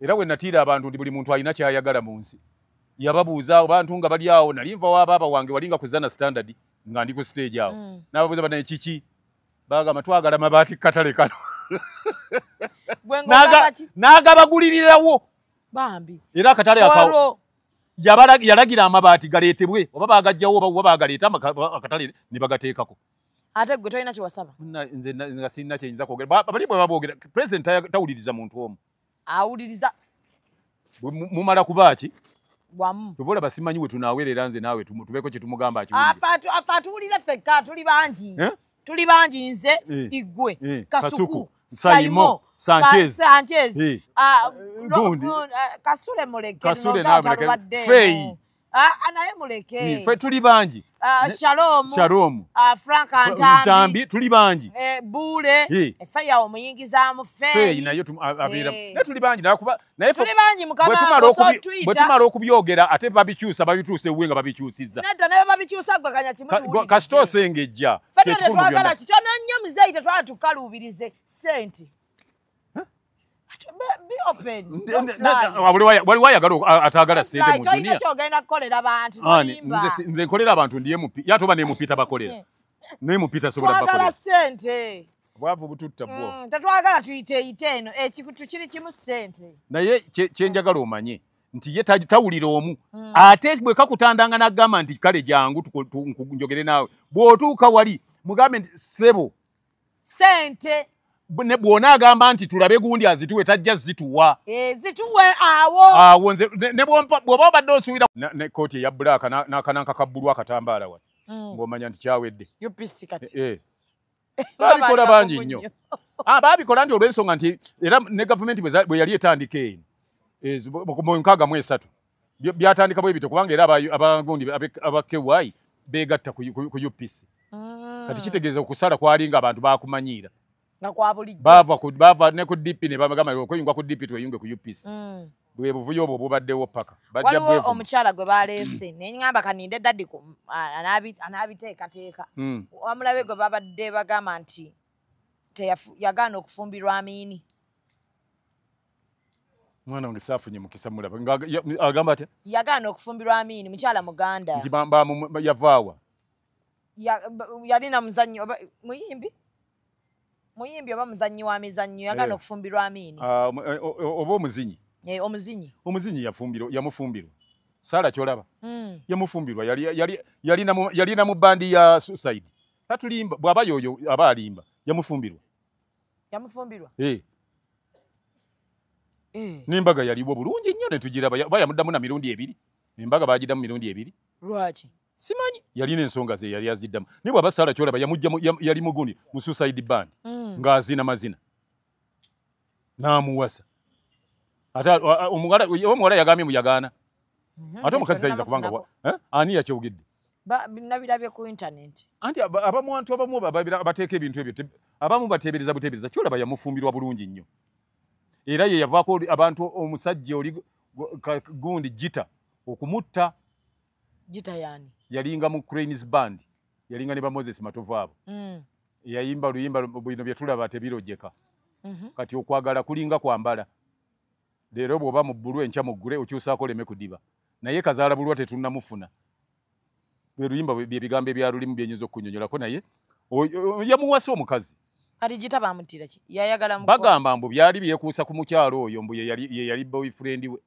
era we natiira abantu ndi buli muntu alina kyayagala mu nsi yababuuza abantu nga bali awo nali nva wa baaba wange walinga ku Zana standard nga ndi ku stage awo n'ababuuza banaye kiki bagamba twagala mabaati katale kano n'agabagulirirawo bambi era akatale akawo yalagira amabaati galeetebwe oba bagajjawo oba bagaleeta akatale ne bagateekako ate gwe tolina kiwasaba nze nga sirina kyenyinza kwogera bali bwe baboogera president tawuliriza muntu omu awuliriza mumala kubaaki wamu tuvola basimanyi we tunaawerera nze naawe tubeeko kye tumugamba afa tuwulire ffekka tuli bangi nze igwe kasuku Saimo Sanchez Kasule muleke Fei anaye muleke ffe tuli bangi Shalom. Frank Ntambi tuli bangi. Bule. Efaya omuyingiza mu Fey. Nayo abira. Ne tuli bangi nakuba naye tuli bangi mukama bwe tumala okubyogera ate babikyusa babituuse uwenga babikyusizza. Nedda naye babikyusa gakanya kimutu. Kasito sengejja. Fedde twagala kitono nnyo Muzei tetwala tukalubirize sente. Be open. Wali wayagala atagala sente mu dunia. Kyogenda kukolera abantu. Nze nkolera abantu ndiye mupi. Yatoba ne mupita bakolera. Ne mupita sobola bakolera. Twagala sente. Bwavu bututta bwo. Tetwagala tuyite eno ekikutu kiri kimu sente. Naye kyenjagala omanye nti ye tawulira omu. Ate bwe kakutandanga n'agamba nti kale jangu njogere naawe. Bw'otuuka wali mugambe nti sebo. Sente. Ne bwona agamba nti tulabe gundi azituwe tajja zituwa. Zituwe awo. Nze ne bw'oba obadde osuubira ne kooti eya bbulaaka n'akananka ka bbulu akatambaala wati. Ng'omanya nti kyawedde. UPC kati. Babikola bangi nnyo. Babikola nti olw'ensonga nti era ne gavumenti bwe yali etandika eno mu 63 byatandika bwe bito kubanga era abagundi abakewayi beegatta ku UPC. Kati kitegeeza okusala kwalinga abantu bakumanyiira. Bava ne ku DP ne bagamba okuyunga ku DP tweyunge ku UPC. Bwe buvuyo obwo bubaddewo paka. Waliwo omukyala gwe baleese ne ngamba kaninde daddi anaabiteekateeka. Wamulabe gwe babadde bagamba nti yagaana okufumbirwa Amini. Mwana wange saafunye mukisa mulaba agamba atya? Yagaana okufumbirwa Amini mukyala Muganda. Nti yavaawa? Yalina muzannyo muyimbi oba muzannyi wa mizannyo yagaana okufumbirwa Amini. Oba omuzinyi? Omuzinyi yamufumbirwa. Sala kyolaba? Yamufumbirwa yalina mu bandi ya suicide. Tatulimba bw'aba yoyo aba alimba yamufumbirwa. N'embaga yaliwo bulungi nnyo ne tugiraba bayamuddamu na mirundi 2. Embaga bagiddamu mirundi 2. Lwaki? Simanyi yalina ensonga ze yali aziddamu. Ne bw'aba Sala kyolaba yali mugundi mu suicide band ng'azina mazina. N'amuwasa. Ate omuwala yagambye muyagaana. Ate omukazi tayinza kubanga ani yakyogedde? Nabirabye ku internet. Anti abamuntu abamu bateeka ebintu ebyo abamu bateebereza buteebereza kyolaba yamufumbirwa bulungi nnyo. Era ye yavaako abantu omusajja oli gundi Gita okumutta. Gita yani? Yalinga mu Cranes Band. Yalinga ne ba Moses Matovu abo. Yayimba luyimba bino bye tulaba tebirojeka. Kati okwagala kulinga kwambala. Leero bw'oba mu bbulu enkya muggule okyusaako leme kudiba. Naye kazaala bulwa tetunnamufuna. Bwe luyimba bye bigambo ebyalulimu byenyiza okunyonyolako naye yamuwasa omukazi. Kati Gita bamutira ki? Yayagala mu bagamba mbu byali byekuusa ku mukyalo oyo mbu ye yali boyfriend we.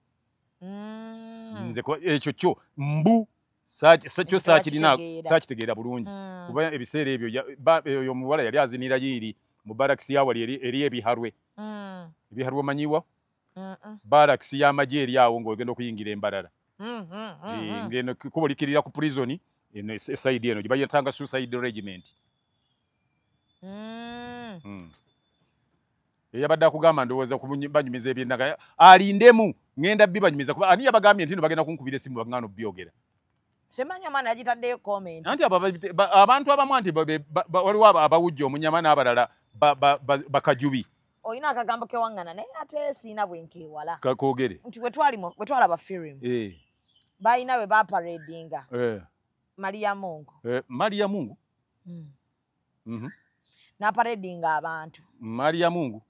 Nze ekyo kyo mbu kyo saakitegeera bulungi. Kuba ebiseera ebyo oyo omuwala yali azinira yiri mu barakisi yawali eri ebiharwe. Ebiharwe omanyiwa? Barakisi y'amagye eri awo ng'ogenda okuyingira embalala. Ngeno kubulikirira ku prison eside eno gye bayetanga suicide regiment. Eyabadde akugamba ndowooza banyumiza ebyennaga alindemu ngenda bibanyumiza kuba ani yabagambye nti no bagenda kunkubira esimu bagangano byogera. Semanya maana agitaddeyo comment. Anti abantu abamu anti waliwo abawujja omunyama n'abalala bakajubi. Oyina akagambo kewangana naye ate siina bwenkewala. Kakogere. Nti wetwalaba film. Bayina we baparadinga. Maria Mungu. Maria Mungu? N'aparadinga abantu. Maria Mungu?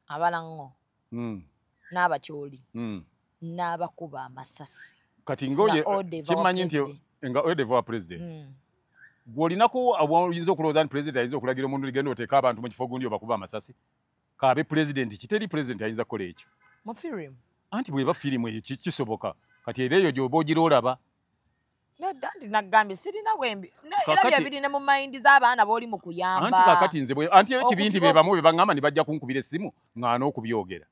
Abalango. N'abakyoli. N'abakuba amasasi. Kati ngoye kimanyi nti nga odeva president. Gwolinako awuyinza okulowooza nti president ayinza okulagira omuntu ligenda oteeka abantu mu kifo gundi obakuba amasasi. Kaabe president kiteri president ayinza kukola ekyo. Mu film. Anti bweba firimu eyo kisoboka. Kati era eyo gy'oba ogira olaba. Nedda nti nagambye sirina bwembi. Era byebirine mu mayindi z'abaana b'oli mu kuyamba. Anti kakati nze anti ekibinti be bamu be baŋŋamba ne bajja kunkubira essimu ng'ana okubyogera.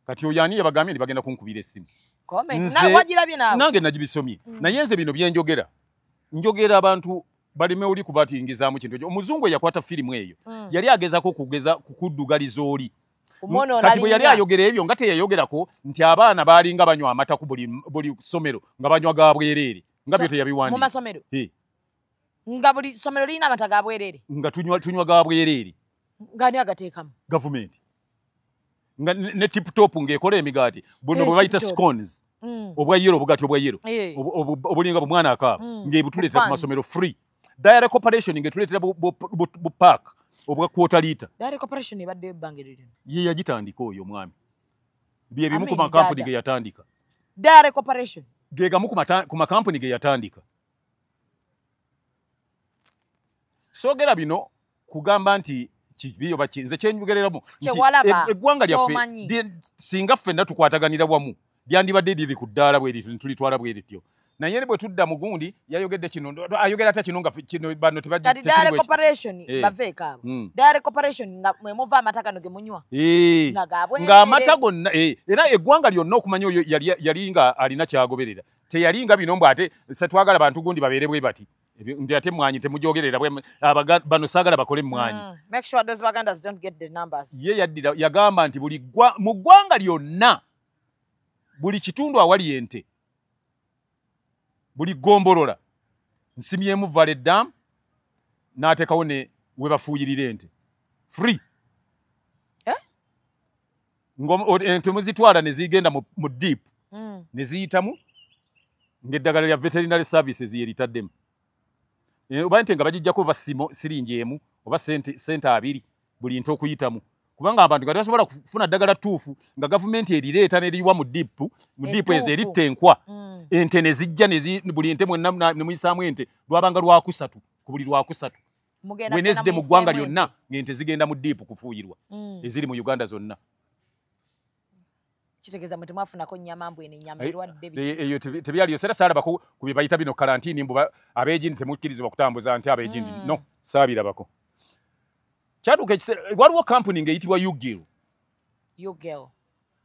Kati oyo ani yabagambye ne bagenda kunkubira essimu. Nange nagibisomye. Naye nze bino byenjogera. Njogera abantu balime oli kubatingizaamu kintu ekyo. Omuzungu eyakwata firimu eyo yali agezaako kukuddugaliza oli. Kati bwe yali ayogera ebyo nga teyayogerako nti abaana baalinga banywa amata ku buli ssomero nga banywa ga bwereere. nga byo teyabiwandiika mu masomero Eh, nga buli somero lirina amata ga bwereere nga tunywa ga bwereere ngani agateekamu gavumenti nga ne tiptop ng'ekola emigaati buno bwe bayita scones obwa yero obugaati obwa yero obulinga bumwana akaaba ng'ebutuleetera ku masomero free Diary Corporation ng'etuleetera bu park obwa quarter liter Diary Corporation ebadde ebbanga eririmu ye yagitandika oyo omwami bye bimu ku makampuni ge yatandika Diary Corporation ge gamu ku makampuni ge yatandika soogera bino kugamba nti kibiyo bakinze kyenjugereramu nti eggwanga lyaffe singa ffenna tukwataganira wamu lyandibadde liri ku ddaala bwe lityo tulitwala bwe lityo naye ne bwe tudda mu gundi yayogedde kino ayogera ata kino nga kino bano kati Diary Corporation baveeko abo Diary Corporation nga mwe muva amata gano ge munywa ng'amata gonna era eggwanga lyonna okumanya oyo yali nga alina kyagoberera teyali nga bino mbw ate setwagala bantu gundi babeere bwe bati nti ate mwanyi temujogerera bano saagala bakole mwanyi make sure those Bagandas don't get the numbers ye yaddira yagamba nti mu ggwanga lyonna buli kitundu awali ente buli gombolola nsimyemu vale dam n'ateekawo ne we bafuuyirira ente free ente muzitwala ne zigenda mu deep ne ziyitamu ng'eddagala lya veterinary services ye litaddemu oba nte nga bagijjako oba siringi emu oba sente 2 buli nte okuyitamu kubanga abantu nga tebasobola kufuna ddagala ttuufu nga gavumenti erireeta neriwa mu diipu ezo eritta enkwa ente ne zijja buli nte mwenna ne muyisaamu ente lwabanga lwakusatu ku buli lwakusatu wenezide mu ggwanga lyonna ng'ente zigenda mu diipu kufuuyirwa eziri mu Uganda zonna kitegeeza mwe temwafunako nnyama mbwe n'ennyama erwadde eyo tebyaliyo era saalabako ku bye bayita bino kalantiini mbu abeegindi temukkirizibwa kutambuza nte abeegindi no saabirabako kyaduka ekiseera waliwo kampuni ng'eyitibwa UGIL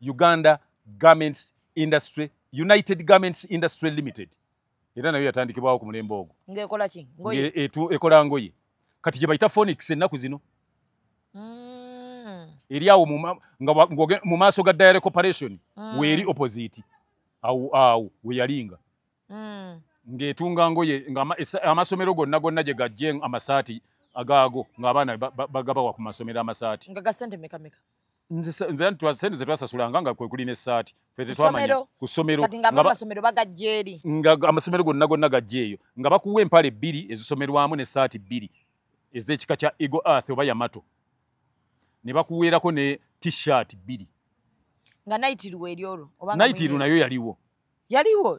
Uganda Garments Industry United Garments Industry Limited era nayo yatandikibwawo ku mulembe ogwo ng'ekola ki ekola ngoye kati gye bayita Phoenix ennaku zino eri awo mu maaso ga Diary Corporation weeri opposite awo we yalinga ng'etunga ngoye amasomero gonna gye gajje amasaati agaago ng'abaana bagabawa ku masomero amasaati nga gasente mekameka nze sente zetwasasulanga nga kwe kuli n'essaati ffe tetwamanya ku ssomero kati ng'amasomero bagajja eri nga amasomero gonna gajja eyo nga bakuwa empale 2 ezisomerwamu n'essaati 2 ez'ekika kya Eagle Earth oba Yamato ne bakuweerako ne t-shirt 2 nga nayitiru eri olwo nayitiru nayo yaliwo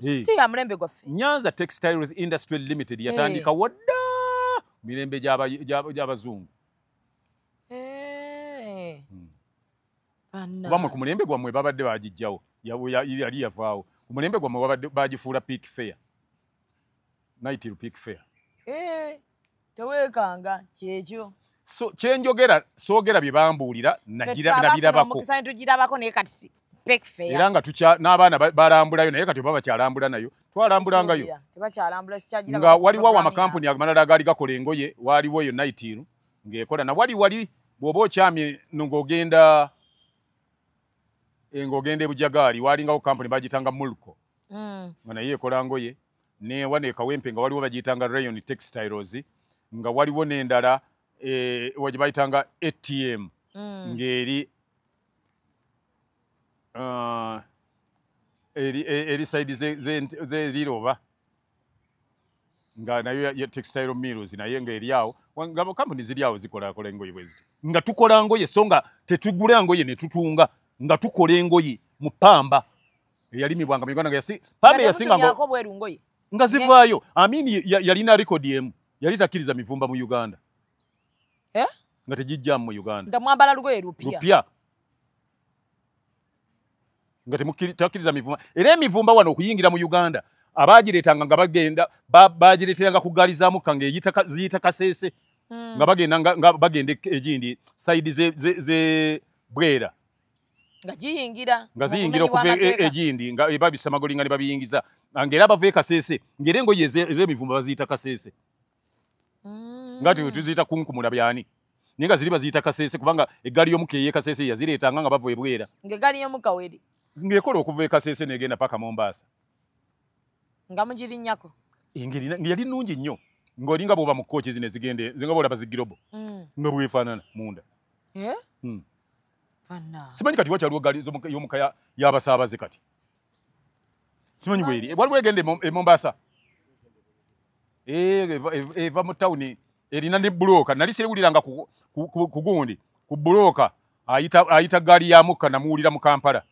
si ya mulembe gwaffe Nyanza Textiles Industry Limited yatandika wadda mirembe gy'abazungu bamwe ku mulembe gwammwe babadde bagijjawo yali yavaawo ku mulembe gwammwe babadde bagifuula peak fair nayitiru peak fair teweekanga kyekyo so kyenjogera soogera bye bambuulira nabirabako naye kati era nga n'abaana balambulayo naye kati oba bakyalambula nayo twalambulangayo nga waliwo awo amakampuni amalala agaali gakola engoye waaliwo eyo nayitiru ng'ekola na wali bw'oba okyamye ng'ogenda ebujagaali waalingawo kampuni bagitanga mulko nga naye ekola ngoye newana ekawempe nga waliwo bagiyitanga Rayon Textiles nga waliwo n'endala gye bayitanga ATM ng'eri eri side z'eriroba nga nayo ya textile mills naye ng'eri awo nga kampuni ziri awo zikolakola engoye bwe ziti nga tukola ngoye so nga tetugula ngoye ne tutunga nga tukola engoye mu pamba eyalimibwanga mu Uganda pamba yasinga nga zivaayo amini yalina rekodi emu yali takkiriza mivumba mu Uganda nga tegijjamu mu Uganda nga mwambala lugoye lupya nga takkiriza mivumba era emivumba wano okuyingira mu Uganda abaagireetanga nga bagenda bagireeteranga ku gaali za mukka ng'eziyita kaseese nga bagenda egindi sayidi ze Bwera nga ziyingira okuva egindi nga babisa magoli nga ne babiyingiza ng'era bava e Kaseese ng'era engoye ez'emivumba baziyita kaseese nga tuziyita kunkumula byani naye nga ziri baziyita kaseese kubanga eggaali y'omukka ey'e Kaseese yazireetanga nga bava e Bwera ng'eggaali y'omukka weri ng'ekola okuva e Kaseese n'egenda paka Mombasa nga mugirinnyako engeri yali nnungi nnyo ng'olinga bw'oba mu kooki zino ezigende zinga bw'olaba zigirobo nga bwefaanana munda. Simanyi kati wakyaliwo gaali y'omuka y'abasaabaze kati. Simanyi bweri waliwo egenda e Mombasa eva mu tawuni erina ne bulooka nali seewuliranga ku gundi ku bulooka ayita gaali ya mukka namuwulira mu Kampala.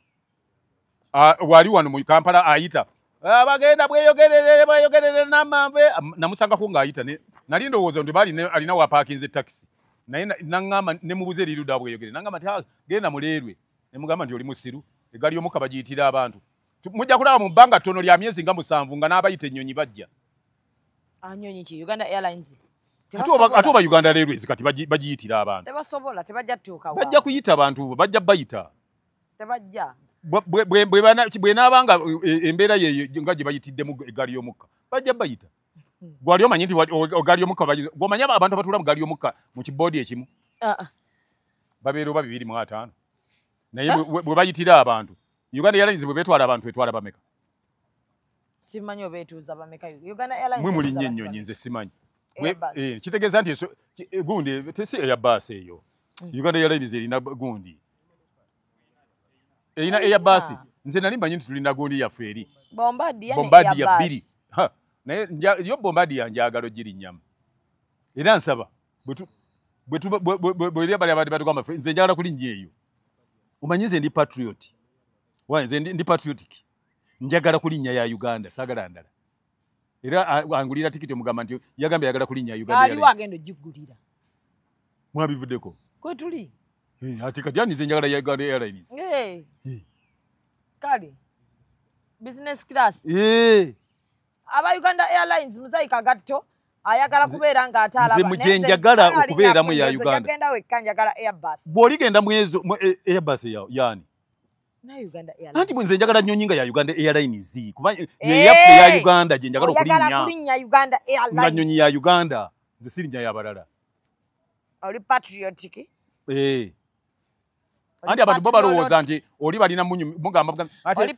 Wali wano mu Kampala ayita bagenda bweyogerere n'amanve namusangako ng'ayita nali ndowooza nti baali alina wapaakinze taxi naye naŋŋamba ne mubuze eriruda bweyogere naŋŋamba nti genda muleerwe ne mugamba nti oli musiru eggaali y'omukka bagiyitira abantu mujja kulaba mu bbanga ttono lya myezi nga 7 nga n'abayita ennyonyi bajja. Anyonyi ki Uganda Airlines ate oba Uganda Railways kati bagiyitira abantu tebasobola tebajja tuuka bajja kuyita abantu bajja bayita tebajja bwe naabanga embeera yeyo nga gye bayitiddemu eggaali y'omukka bajja bayita. Gwali omanyi nti eggaali y'omukka gw'omanyi abantu abatuula mu ggaali y'omukka mu kiboodi ekimu babeera oba 205 naye bwe bayitira abantu Uganda Airlines bwe beetwala abantu etwala bameka? Simanyi obeetuuza bameka Uganda Airlines mwe mulinnyo ennyonyi nze simanyi. Kitegeeza nti gundi tesi eya baasi eyo Uganda Airlines erina gundi erina eya baasi nze nali mmanyi nti tulina gundi yaffe eri Bombardier ya 2 naye yo Bombardier njagala ogirinnyamu era nsaba bwe bali abadde batugamba nze njagala kulinnya eyo. Omanyi nze ndi patriot nze ndi patriotic njagala kulinnya ya Uganda saagala ndala era angulira tikiti omugamba nti yagambye yagala kulinnya Uganda ali wagenda ogigulira mwabivuddeko kwe tuli ate kati ani nze njagala ya Uganda Airlines kale business class aba Uganda Airlines Muzei Kagato ayagala kubeera ng'ataalaba nze muje njagala okubeeramu ya Uganda agenda wekka njagala Airbus bw'oligenda mu ezo Airbus yani na Uganda Airlines anti mwenze njagala nnyonyinga ya Uganda Airlines kuba yeyaffe ya Uganda gye njagala okulinnya Uganda Airlines nga nnyonyi ya Uganda nze sirinnya y'abalala oli patriotic anti abantu bo balowooza nti oli balina mugamba oli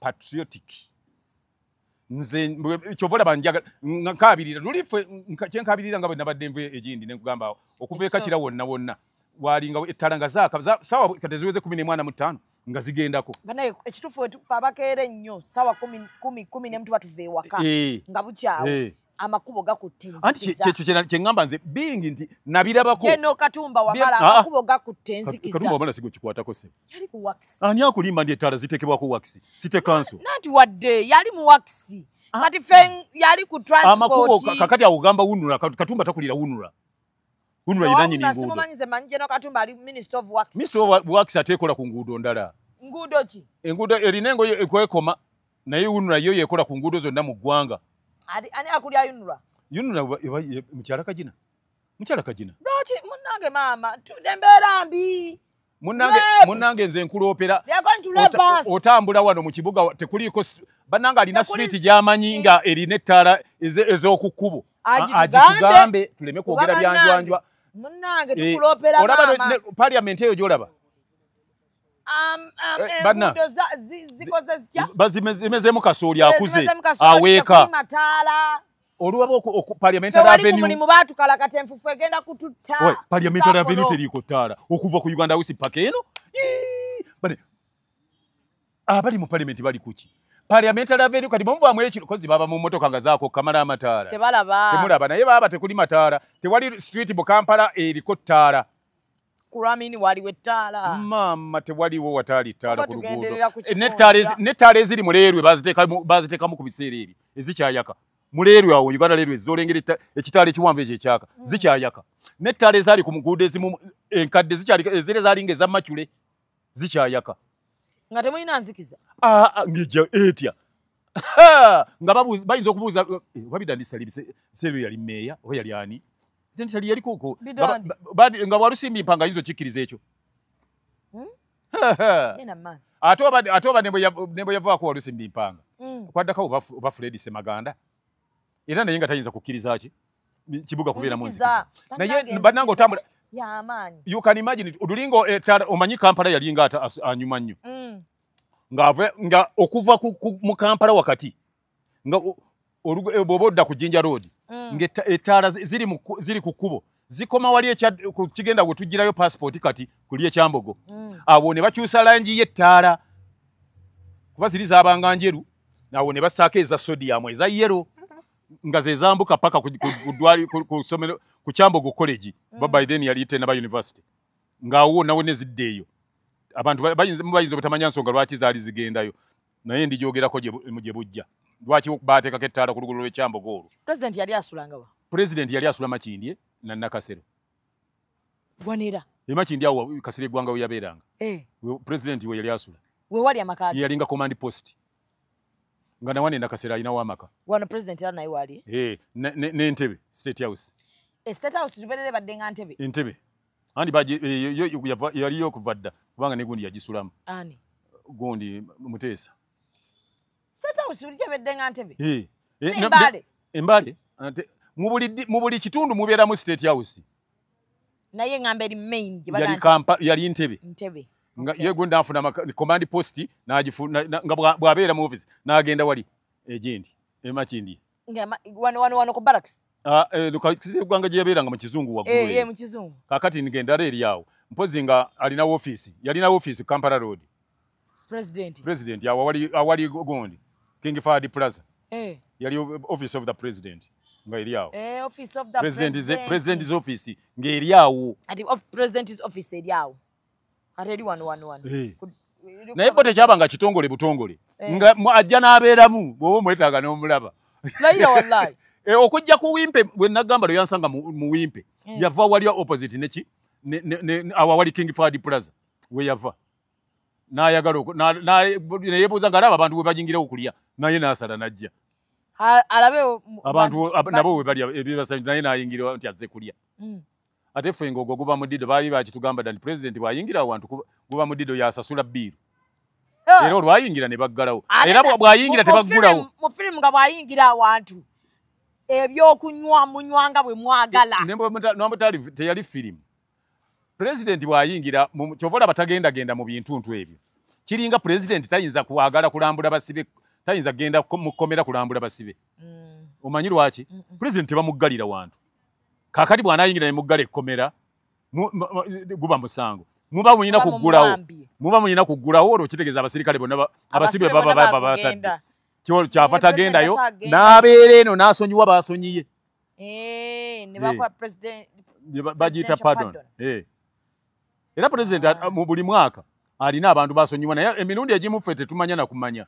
patriotic nze kyovola banjaga nkabirira luliffe kyenkabirira nga bwe nabadde nve egindi nekugamba okuva ekakira wonna walinga ettala nga sawa kati ziweze 14:45 nga zigendako banaye ekitufu etufa abakeere nnyo sawa 10 tuba tuva ewaka nga bukyawo amakubo gakutte anti kyeŋŋamba nze bingi nti nabirabako jeno Katumba wamala amakubo gakutte enzikiza Katumba wamala sigokikwatako se yali ku wax ani akulimba ndi ettala zitekebwako wax site kanso nanti wadde yali mu wax kati fe yali ku transport amakubo kakati awugamba wunula Katumba takulira wunula yinanyi ni ngudo simumanyi ze manyi jeno Katumba ali minister of wax atekola ku ngudo ndala ngudo ki engudo erinengo ekwekoma naye wunula yo yekola ku ngudo zonna mu ggwanga ani akulya yunula mukyala kagina lwaki munnange maama tudembeera mbi munnange nze nkuloopera otambula wano mu kibuga tekuliiko bannange alina street gy'amanyi nga erina ettaala ez'okukkubo agitugambe tuleme kwogera byanjwanjwa munnange tukuloopera maama parliament eyo gy'olaba bazimezeemu kasooli akuze aweeka oluwaba parliamentary avenue batukalakata enfufu egenda kututta parliamentary avenue teriiko ttaala okuva ku Uganda House paka eno abali mu parliament bali kuki parliamentary avenue kati bamuvaamu ekiro kozi baba mu mmotoka nga zaako kamala amataala temulaba naye baba tekuli mataala tewali street mu Kampala eriko ttaala kuramini waliwo ettaala mama tewaliwo wataali ttaala ku luguudo n'ettaala eziri muleerwe baziteekamu ku biseera ebyo ezikyayaka muleerwe awo Uganda leerwe zolengera ekitaala ekiwanvu ekyo ekyaka zikyayaka n'ettaala ezaali ku muguudo ezimu enkadde ezira ezaalinga ezamacule zikyayaka nga temulina nzikiza ngejja etya nga bayinza okubuuza wabida ndi Salimu yali meeya oba yali ani Tentali yali kuko nga walusimbi mpanga yizo kikkiriza ekyo atoba nebo yavaako walusimbi mpanga kwaddako oba Fred Semaganda era naye nga tayinza kukkiriza ki kibuga kubeera mu nzikiza naye bannange otambula you can imagine odulingo omanyi Kampala yali nga anyuma nnyo nga okuva mu Kampala wakati nga bw'odda ku Jinja Road ng'ettaala ziri ku kkubo zikoma wali ku kigenda gwe tugirayo passport kati kuli ekyambogo awo ne bakyusa langi y'ettaala kuba ziri zaabanga njeru awo ne bassaako eza sodium eza yero nga ze zambuka paka ku somero ku Kyambogo College by then yali Tenaba University ngaawo nawo ne ziddeeyo abantu bayinza obutamanya nsonga lwaki zaali zigendayo naye ndijoogerako gye bujja lwaki baateekako ettaala ku luguudo lw'Ekyambogo olwo. President yali asulanga wa? President yali asula Makindye na Nakasero. Gwanera. Makindye awo Kasirye Gwanga we yabeeranga. President we yali asula. We wali amakaadi. Yalinga command post. Nga nawane Nakasero alina wamaka. Wano president era naye wali? Ne Entebbe State House. State House tubeerere badde nga Entebbe. Entebbe. Andi baje yaliyo okuva dda kubanga ne gundi yagisulamu. Ani? Gundi Muteesa. State House uli kyabedde nga Entebbe? Embale. Mu buli kitundu mubeeramu State House. Naye ng'ambe eri main yali Entebbe. Nga ye gundi afuna command post nga bw'abeera mu office n'agenda wali agent Makindye. Wano ku barracks. Kasirye Gwanga gye yabeeranga mu kizungu waggulu. Mu kizungu. Kaakati ngenda eri awo. Mpozi nga alina office. Yalina office Kampala Road. President awali gundi King Fahd Plaza. Yali office of the president. Nga eri awo. Office of the president's office nga eri awo. Ati president's office eri awo. Kati eri wano. Naye bo tekyabanga kitongole butongole. Nga ajja n'abeeramu bw'oba omwetaaga n'omulaba. Layira wallahi. Okujja ku Wimpe bwe nagamba lo yansanga mu Wimpe. Yava wali opposite neki awa wali King Fahd Plaza we yava. N'ayagala yeebuuza ng'alaba abantu bwe bajingira okulya naye n'asala n'ajja. Alabe abantu nabo we bali ebibasanyusa naye n'ayingira nti azze kulya. Ate ffe ng'ogwo guba mudido baali bakitugamba dda nti president bw'ayingira awantu guba mudido yasasula bbiiru. Era olwayingira ne baggalawo. Era bw'ayingira tebaggulawo. Mu firimu nga bw'ayingira awantu ebyokunywa munywanga bwe mwagala. N'omutali teyali firimu. President bw'ayingira kyovola batagendagenda mu bintuntu ebyo. Kiringa president tayinza kwagala kulambula basibe, tayinza genda mu kkomera kulambula basibe. Omanyi lwaki? President tebamuggalira wantu. Kaakati bw'anaayingira ne muggala ekkomera guba musango. Muba mulina kuggulawo olwo kitegeeza abasirikale bonna abasibe baba batadde. Kyava tagendayo n'abeera eno n'asonyiwa baasonyiye. Ne bakuwa president bagiyita pardon. Era president mu buli mwaka alina abantu baasonyiwa naye emirundi egimu ffe tetumanya na kumanya.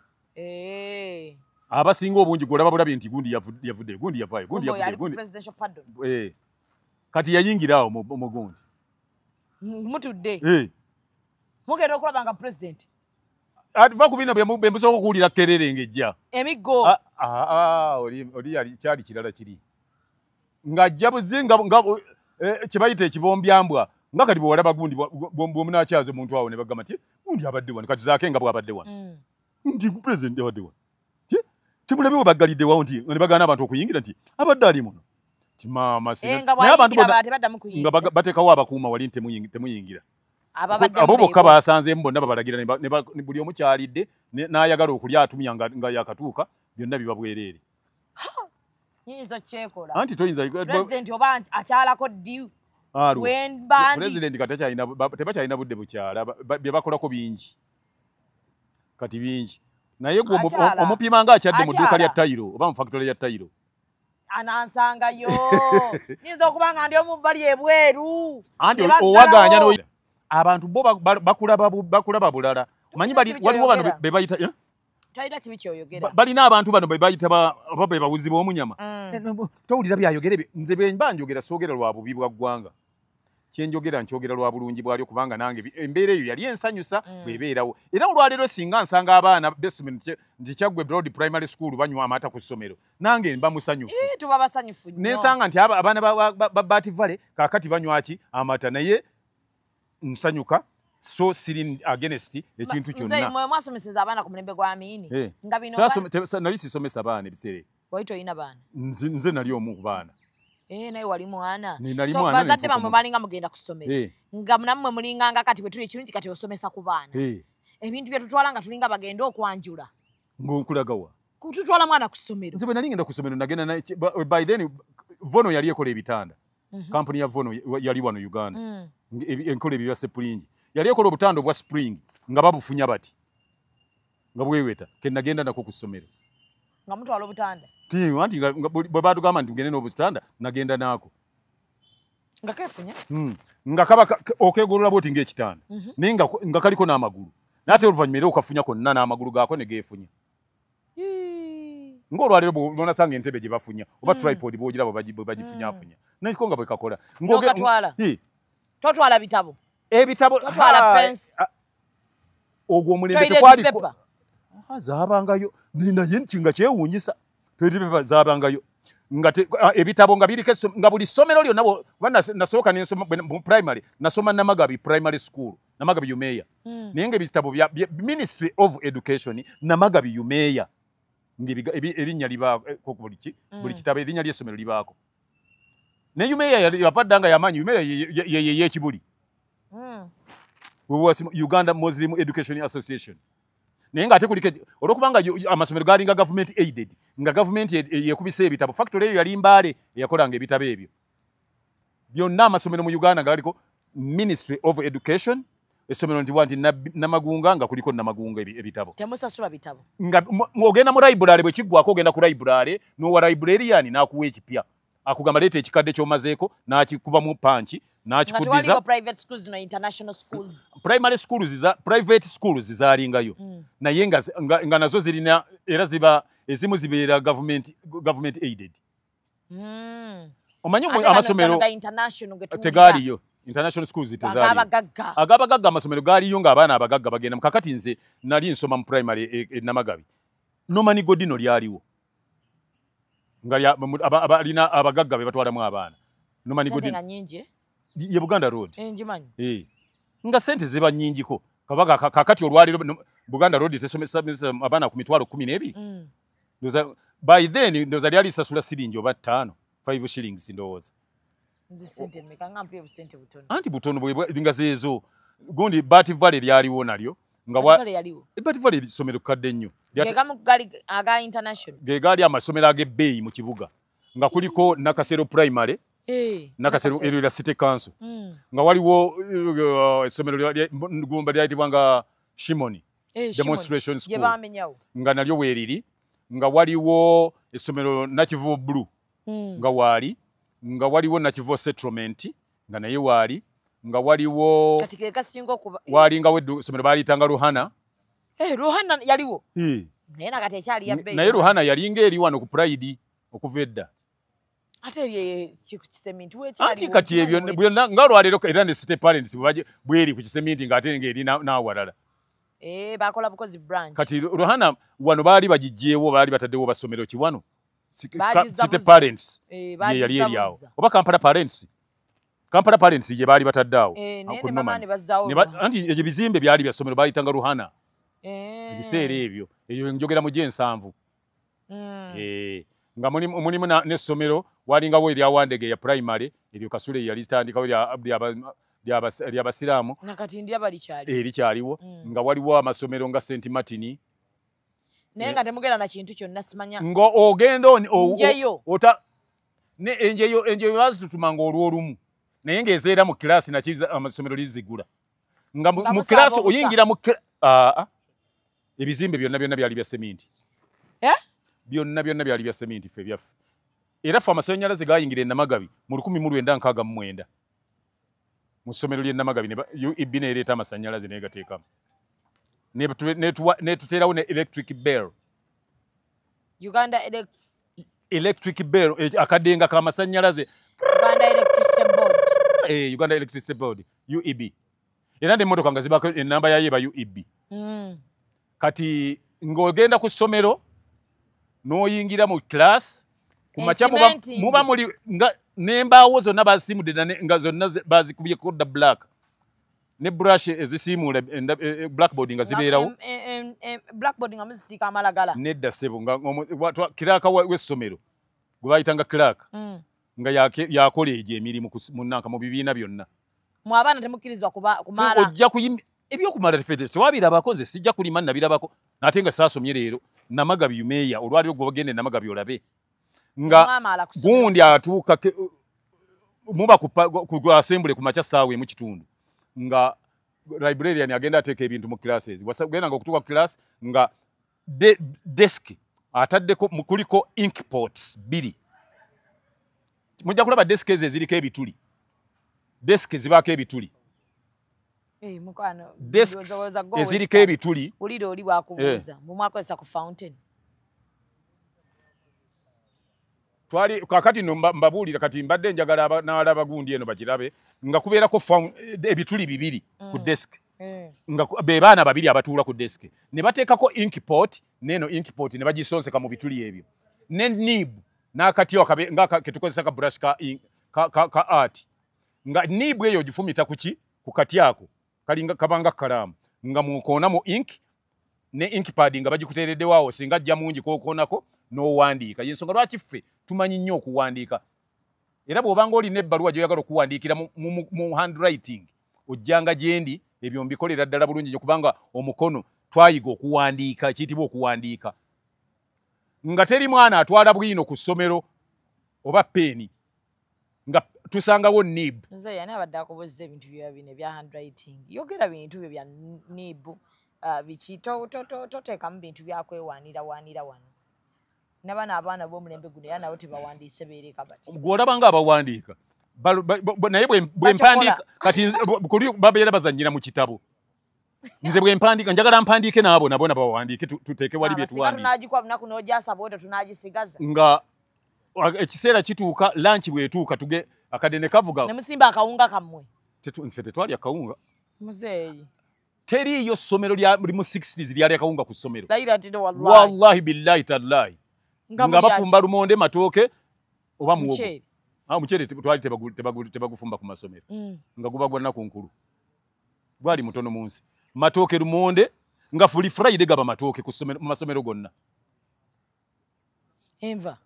Abasinga obungi gw'olaba bulabye nti gundi yavaayo. Kati yayingira awo mu gundi. Mutudde. Mugenda okulaba nga president. Va ku bino bye musooka okuwulira Kerere ng'ejja. Emiggo. Oli kyali kirala kiri. Ng'ajja buzinga kye bayita ekibombyambwa. Nga kati bw'olaba gundi bw'omunaakyaza omuntu awo ne bagamba nti gundi abadde wano kati zaake nga bw'abadde wano. Nti president abadde wano. Timulabe we baggalidde wawo nti ne bagaana abantu okuyingira nti abadde ali muno. Maama nga bateekawo abakuuma wali temuyingira. Abo bokka baasanzeemu bonna babalagira ne buli omu kyalidde n'ayagala okulya atumya nga yakatuuka byonna biba bwereere. Nyinza kyekola. Anti toyinza president oba akyalako ddi. President kati tebakyalina budde bukyala bye bakolako bingi. Kati bingi. Naye gwe omupima ng'akyadde mu dduuka lya tayiro oba mu factory ya tayiro. Anansangayo. Nyinza okuba nga ndi omubbali ebweru. Anti owaganya no abantu bo bakulaba bulala. Omanyi waliwo bano be bayita Tayita kibi kyoyogera. Balina abantu bano be bayita be bawuzi b'omunyama. Towulira byayogere nze be mbanjogera soogera lwa bubi bwa ggwanga. Kyenjogera nkyogera lwa bulungi bwalyo kubanga nange embeera eyo yali ensanyusa bwebeerawo. Era olwaleero singa nsanga abaana basement nti Kyaggwe Broad Primary School banywa amata ku ssomero nange mba musanyufu. Tuba basanyufu nnyo. Nensanga nti abaana ba Bativale kaakati banywaki amata naye nsanyuka so siri against ekintu kyonna. Muzei mwe mwasomeseza abaana ku mulembe gwa Amiini. Nga bino nali sisomesa baana ebiseera. Waito oyina baana? Nze nali omu ku baana. Naye wali mwana. So bazadde bamwe balinga mugenda ku ssomero. Nga nammwe mulinganga kati bwe tuli kirungi kati osomesa ku baana. Ebintu bye tutwala nga tulinga bagenda okwanjula. Ng'onkulaga wa? kututwala mwana ku ssomero. Nze bwe nali ngenda ku ssomero nagenda by then Vono yali ekola ebitanda. Kampuni ya Vono yali wano Uganda. Enkola ebyo bya Spring. Yali ekola obutanda obwa Spring nga babufunya bati. Nga bweweta ke nagenda nako ku ssomero. Nga mutwala obutanda. Anti bwe batugamba nti tugende n'obutanda nagenda nako. Nga kefunya? Nga kaba okegolola bwoti ng'ekitanda. Naye nga kaliko n'amagulu. Nate oluvannyuma era okafunya konna n'amagulu gaako ne geefunya. Ng'olwaleero bw'onasanga entebe gye bafunya oba tripod bw'ogira bwe bagifunyaafunya. Nakiko nga bwe kakola. Ng'okatwala? Totwala bitabo? Ebitabo. Totwala pensi? Ogwo omulembe tekwaliko. Zaabangayo. Naye nga kyewuunyisa. Toilet paper zaabangayo. Ebitabo nga biriko nga buli ssomero lyonna nasooka n'ensoma mu primary nasoma Namagabi primary school Namagabi Umeya naye ng'ebitabo bya Ministry of Education Namagabi Umeya erinnya libaako buli kitabo erinnya ly'essomero libaako ne Umeya yavaddanga yamanyi Umeya ye y'ekibuli Uganda Muslim Education Association naye ng'ate kuliko olwokubanga amasomero galinga government aided nga government yekubisa ebitabo factory eyo yali Mbaale eyakolanga ebitabo ebyo byonna amasomero mu Uganda galiko Ministry of Education essomero nti Namagunga nga kuliko Namagunga ebitabo temusasula bitabo nga ogenda mu library bwe kiggwako ogenda ku library n'owa librarian n'akuwa ekipya akugamba leeta ekikadde ky'omazeeko n'akikuba mu panchi n'akikuddiza private schools no international schools primary schools private schools zaalingayo naye nga nazo zirina era ezimu zibeera government aided omanyi amasomero tegaaliyo international schools tezaaliyo ag'abagagga amasomero gaaliyo ng'abaana abagagga bagenda kakati nze nali nsoma mu primary Namagabi Nomani Godino lyaliwo nga balina abagagga be batwalamu abaana Nomani Godino ye Buganda Road njimanyi nga sente ziba nnyingiko kabaga kakati olwaliro Buganda Road tesomesa abaana ku mitwalo 12 by then ndoza lyali sasula siringi oba 5 shillings ndowooza sente meka ngampi obusente butono anti butono nga zezo gundi Bati Valley lyaliwo nalyo nga Bati Valley lisomero kadde nnyo aga international gegali amasomero ag'ebbeeyi mu kibuga nga kuliko Nakasero primary Nakasero erira city council nga waliwo essomero gumba lyayitibwanga Shimoni demonstration school nga nalyo weeriri nga waliwo essomero Nakivu Blue nga waali nga waliwo Nakivu settlement nga naye waali nga waliwo katika kasingo kuba waali nga weddu essomero baaliyitanga Ruhana Ruhana yaliwo naye nakati ekyali yabbe naye Ruhana yali ng'eri wano ku Pride okuva edda ate kiseminti wekyali anti kati ebyo byonna nga lwaleero era ne city parents bweri ku kiseminti ng'ate ng'eri n'awalala bakola bukozi branch kati Ruhana wano baali bagijjeewo baali bataddewo basomero kiwano city parents yali eri awo oba Kampala parents ye baali batadde awo anti ebyo bizimbe byali bya ssomero baayitanga Ruhana ebiseera ebyo eyo njogera mu gy'ensanvu nga mulimu n'essomero walingawo eryawandege ya primary eryo Kasule yali zitandikawo ly'abasiraamu nakati ndyaba likyaliwo nga waliwo amasomero nga St Martin naye nga temugenda na kintu kyonna simanya nga ogenda njeyo enjeyo bazitutumanga olw'olumu naye ng'ezeera mu kiraasi nakiza amasomero lizigula nga mu kiraasi oyingira mu ebizimbe byonna byali bya seminti byonna byali bya seminti ffe byaffe era ffe amasannyalaze gayingira e Namagabi mu 1969 mu ssomero ly'e Namagabi UEB neereeta amasannyalaze naye gateekamu netuteerawo ne electric bell Uganda electric bell akadenga k'amasannyalaze Uganda Electricity Board UEB era n'emmotoka nga zibaako ennamba yayo eba UEB kati ng'ogenda ku ssomero n'oyingira mu class ku makya muba muli n'embaawo zonna basimudde nga zonna bazikubyeko dda black ne brush ezisiimula blackboard nga zibeerawo blackboard nga muzisiika amalagala nedda ssebo nga kiraaka w'essomero gwe baayitanga clerk nga yakola egyo emirimu munanka mu bibiina byonna mu abaana temukkirizibwa kumaala ebyokumala tefete twabirabako nze sijja kulima nabirabako ate nga saasomye leero Namagabi yumeya olwaliro gwogende Namagabi olabe nga gundi atuuka muba ku assembly ku macha saawe mu kitundu nga librarian agenda ateeka ebintu mu classes genda nga okutuuka ku class nga desk ataddeko kuliko ink pots 2 mujja kulaba desk eziriko ebituli desk zibaako ebituli eziriko ebituli uliro oli bwakubuuza mu mwaka wesa ku fountain twali kakati no mbabuulira kati mbadde njagala n'alaba gundi eno bakirabe nga kubeerako ebituli 2 ku desk nga be baana 2 abatuula ku desk ne bateekako inkpot neno inkpot ne bagisonseka mu bituli ebyo ne nib n'akatyo nga ketukozesa ka brush ka art nga nib eyo gifumita ku kati ako kalinga kabanga kalamu nga mukoona mu ink ne inkpad nga bagikuteredde waawo singa ajja mungi kokonako n'owandiika yensonga lwaki ffe tumanyi nnyo okuwandiika era bw'obanga olina ebbaluwa gy'oyagala okuwandiikira mu handwriting ojjanga gyendi ebyo mbikolera ddala bulungi nnyo kubanga omukono twayiga okuwandiika ekiyitibwa okuwandiika nga teri mwana atwala bwino ku ssomero oba peeni nga tusangawo nib Muzei ani abadde akubuuza ebintu bino ebya handwriting yogera bintu byo bya nib biki toteekamu bintu byakwewaanira wano n'abaana abaana b'omulembe guno era nabo tebawandiise beereka bati gw'olaba nga abawandiika naye bwe mpandiika kati kuli babeera bazannyira mu kitabo nze bwe mpandiika njagala mpandiike nabo bawandiike tuteeke wali bye tuwandiise tunagikuwa lunaku n'ogyasa bwotyo tunagisigaza nga ekiseera kituuka lanchi bwetuuka tuge akadene kavuga ne musimba akawunga kammwe ffe tetwali akawunga Muzei teriiyo ssomero lya mu 60s lyali akawunga ku ssomero wallahi billahi tallahi nga bafumba lumonde matooke oba muwogo mukyere twali tebagufumba ku masomero nga guba gwa nnaku nkulu gwali mutono mu nsi matooke lumonde nga fuli Friday gaba matooke mu masomero gonna enva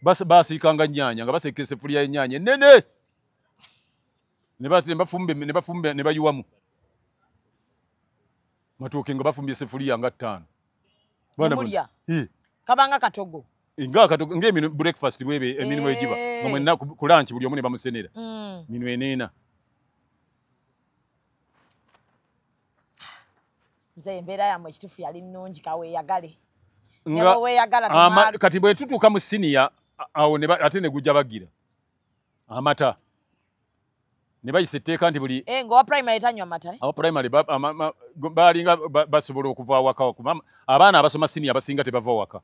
basiikanga nnyaanya nga basekesa effuliya y'ennyaanya ennene ne bafumbe ne bayiwamu matooke nga bafumbye eseffuliya nga 5 kabanga katogo ng'emino breakfast bwebe emirimu egiba nga mwenna ku lunch buli omu ne bamusenera mino eneena nze embeera yammwe ekitufu yali nnungi kaweeyagale kati bwe tutuuka mu siniya awo ate ne gujja bagira amata ne bayisa etteeka nti buli ng'owa primary tanywa mata awo primary baalinga basobola okuva awaka abaana abasoma siniya abasinga tebava waka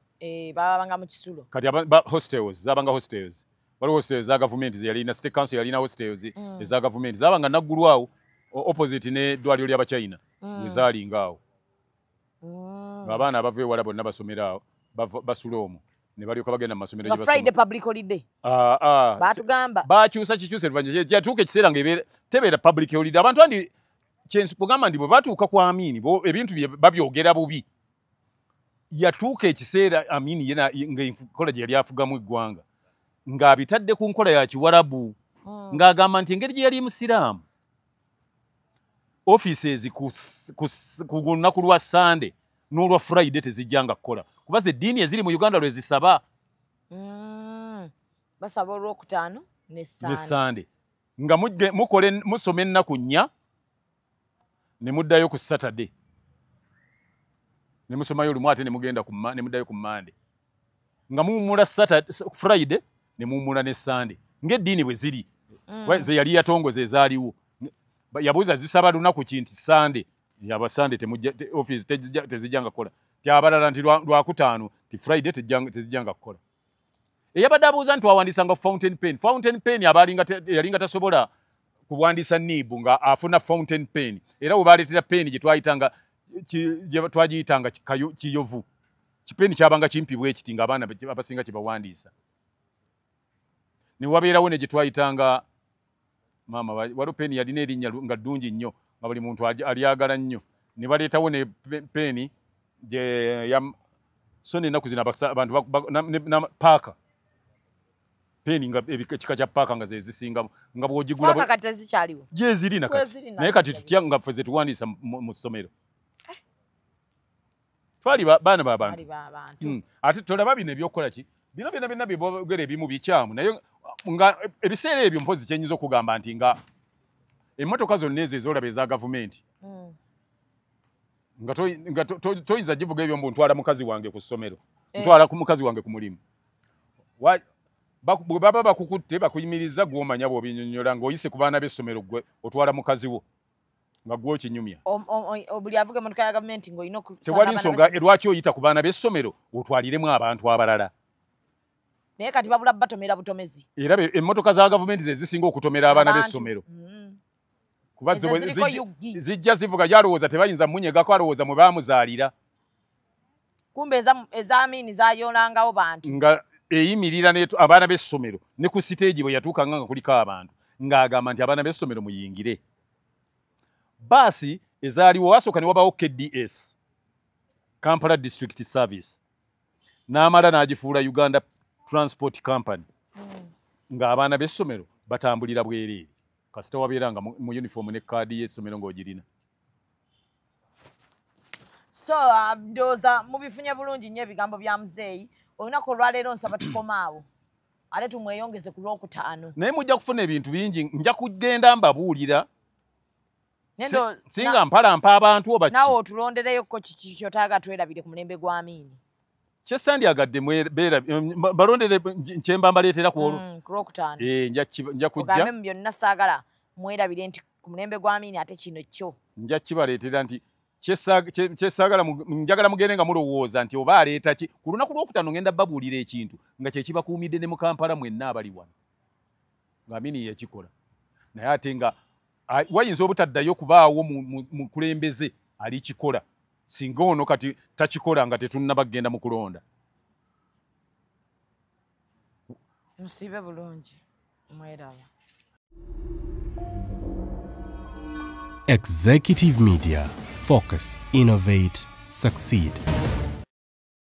babanga mu kisulo kati hostels zabanga hostels waliwo hostels za gavumenti zeyalina state council yalina hostels eza gavumenti zabanga naggulu awo opposite n'eddwaliro ly'abachina wezaalinga awo abaana abava ewala bonna basomera awo basula omwo ne balyoka bagenda mu masomero Friday public holiday batugamba bakyusa kikyuse luvannyuma kyatuuka ekiseera nga tebeera public holiday abantu andi kugamba nti bwe batuuka ku Amini ebintu babyogera bubi yatuuka ekiseera Amini yena ng'enkola gye yali afugamu eggwanga ng'abitadde ku nkola ya Kiwarabu ng'agamba nti engeri gye yali Musiraamu offices ku lunaku lwa Sunday n'olwa Friday tezijjanga kukola kubaze eddiini eziri mu Uganda lwe zisaba basaba olwokutaano ne Sunday nga musoma ennaku 4 ne muddayo ku Saturday ne musomayo lumu ate ne muddayo ku Monday nga muwummula Friday ne muwummula ne Sunday ng'eddiini bwe ziri ze yali yatongoza ezaaliwo yabuuza zisaba lunaku ki nti Sunday yaba Sunday office tezijjanga kukola tyabalala nti lwakutaano ti Friday tezijjanga kukola eyabadde abuuza nti wawandiisanga fountain pen yalinga tasobola kuwandiisa nibu nga afuna fountain pen era we baaleetera pen gye twagiyitanga kiyovu kipeni kyabanga kimpibwa ekiti nga abaana abasinga kye bawandiisa ne wabeerawo ne gye twayitanga maama waliwo peni yalina erinnya nga ddungi nnyo nga buli muntu alyagala nnyo ne baleetawo ne peni so n'ennaku zino abantu paaka peni nga ekika kya paaka nga zezisinga nga bwogigula paaka kati zikyaliwo je zirina kati naye kati tutya nga ffe zetuwandiisa mu ssomero twali baana b'abantu ate tolaba bino ebyokukola ki bino byonna byebogera ebimu bikyamu naye nga ebiseera ebyo mpozi kyenyinza okugamba nti nga emmotoka zonna ezo ezolaba eza gavumenti nga toyinza givuga ebyo mbu ntwala mukazi wange ku ssomero ntwala mukazi wange ku mulimu bwe baba bakukutte bakuyimiriza gw'omanya bw'obinyonnyola ng'oyise ku baana b'essomero gwe otwala mukazi wo nga gwe okinyumya buli avuga emmotoka ya gavumenti ng'olina tewali nsonga lwaki oyita ku baana b'essomero otwaliremu abantu abalala naye kati babula batomera butomezi era emmotoka za gavumenti ze zisinga okutomera abaana b'essomero kuba zijja zivuga gyalowooza tebayinza munyegako alowooza mwe baamuzaalira kumbe ezaamiini zayolangawo bantu nga eyimirira abaana b'essomero ne ku siteegi bwe yatuukanga nga kuliko abantu ng'agamba nti abaana b'essomero muyingire baasi ezaaliwo wasooka ne wabawo KDS Kampala District Service n'amala n'agifuula Uganda Transport Company ng'abaana b'essomero batambulira bwereere kasita wabeeranga mu uniform ne kaadi y'essomero ng'ogirina so ndowooza mubifunye bulungi nnyo ebigambo bya muzeeyi olunaku olwaleero nsaba tukomaawo ate tumweyongeze ku lwokutaano naye mujja kufuna ebintu bingi nja kugenda mbabuulira singa mpalampa abantu oba naawe otulondereyoko kiki kyotaaga twerabire ku mulembe gwa Amiini kyesandyagadde balondere nkyemba mbaleetera ku lwokutaano nja kujja mu byonna saagala mwerabire nti ku mulembe gwa Amiini ate kino kyo nja kibaleetera nti kyesaagala njagala mugende nga mulowooza nti oba aleeta ki ku lunaku lwokutaano ngenda babuulira ekintu nga kyekibakuumidde ne mu Kampala mwenna abali wano nga Amiini yakikola naye ate nga wayinza obutaddayo kubaawo mukulembeze alikikola singa ono kati takikola nga tetunnaba kugenda mu kulonda musiibe bulungi mweraba Executive Media. Focus, innovate, succeed.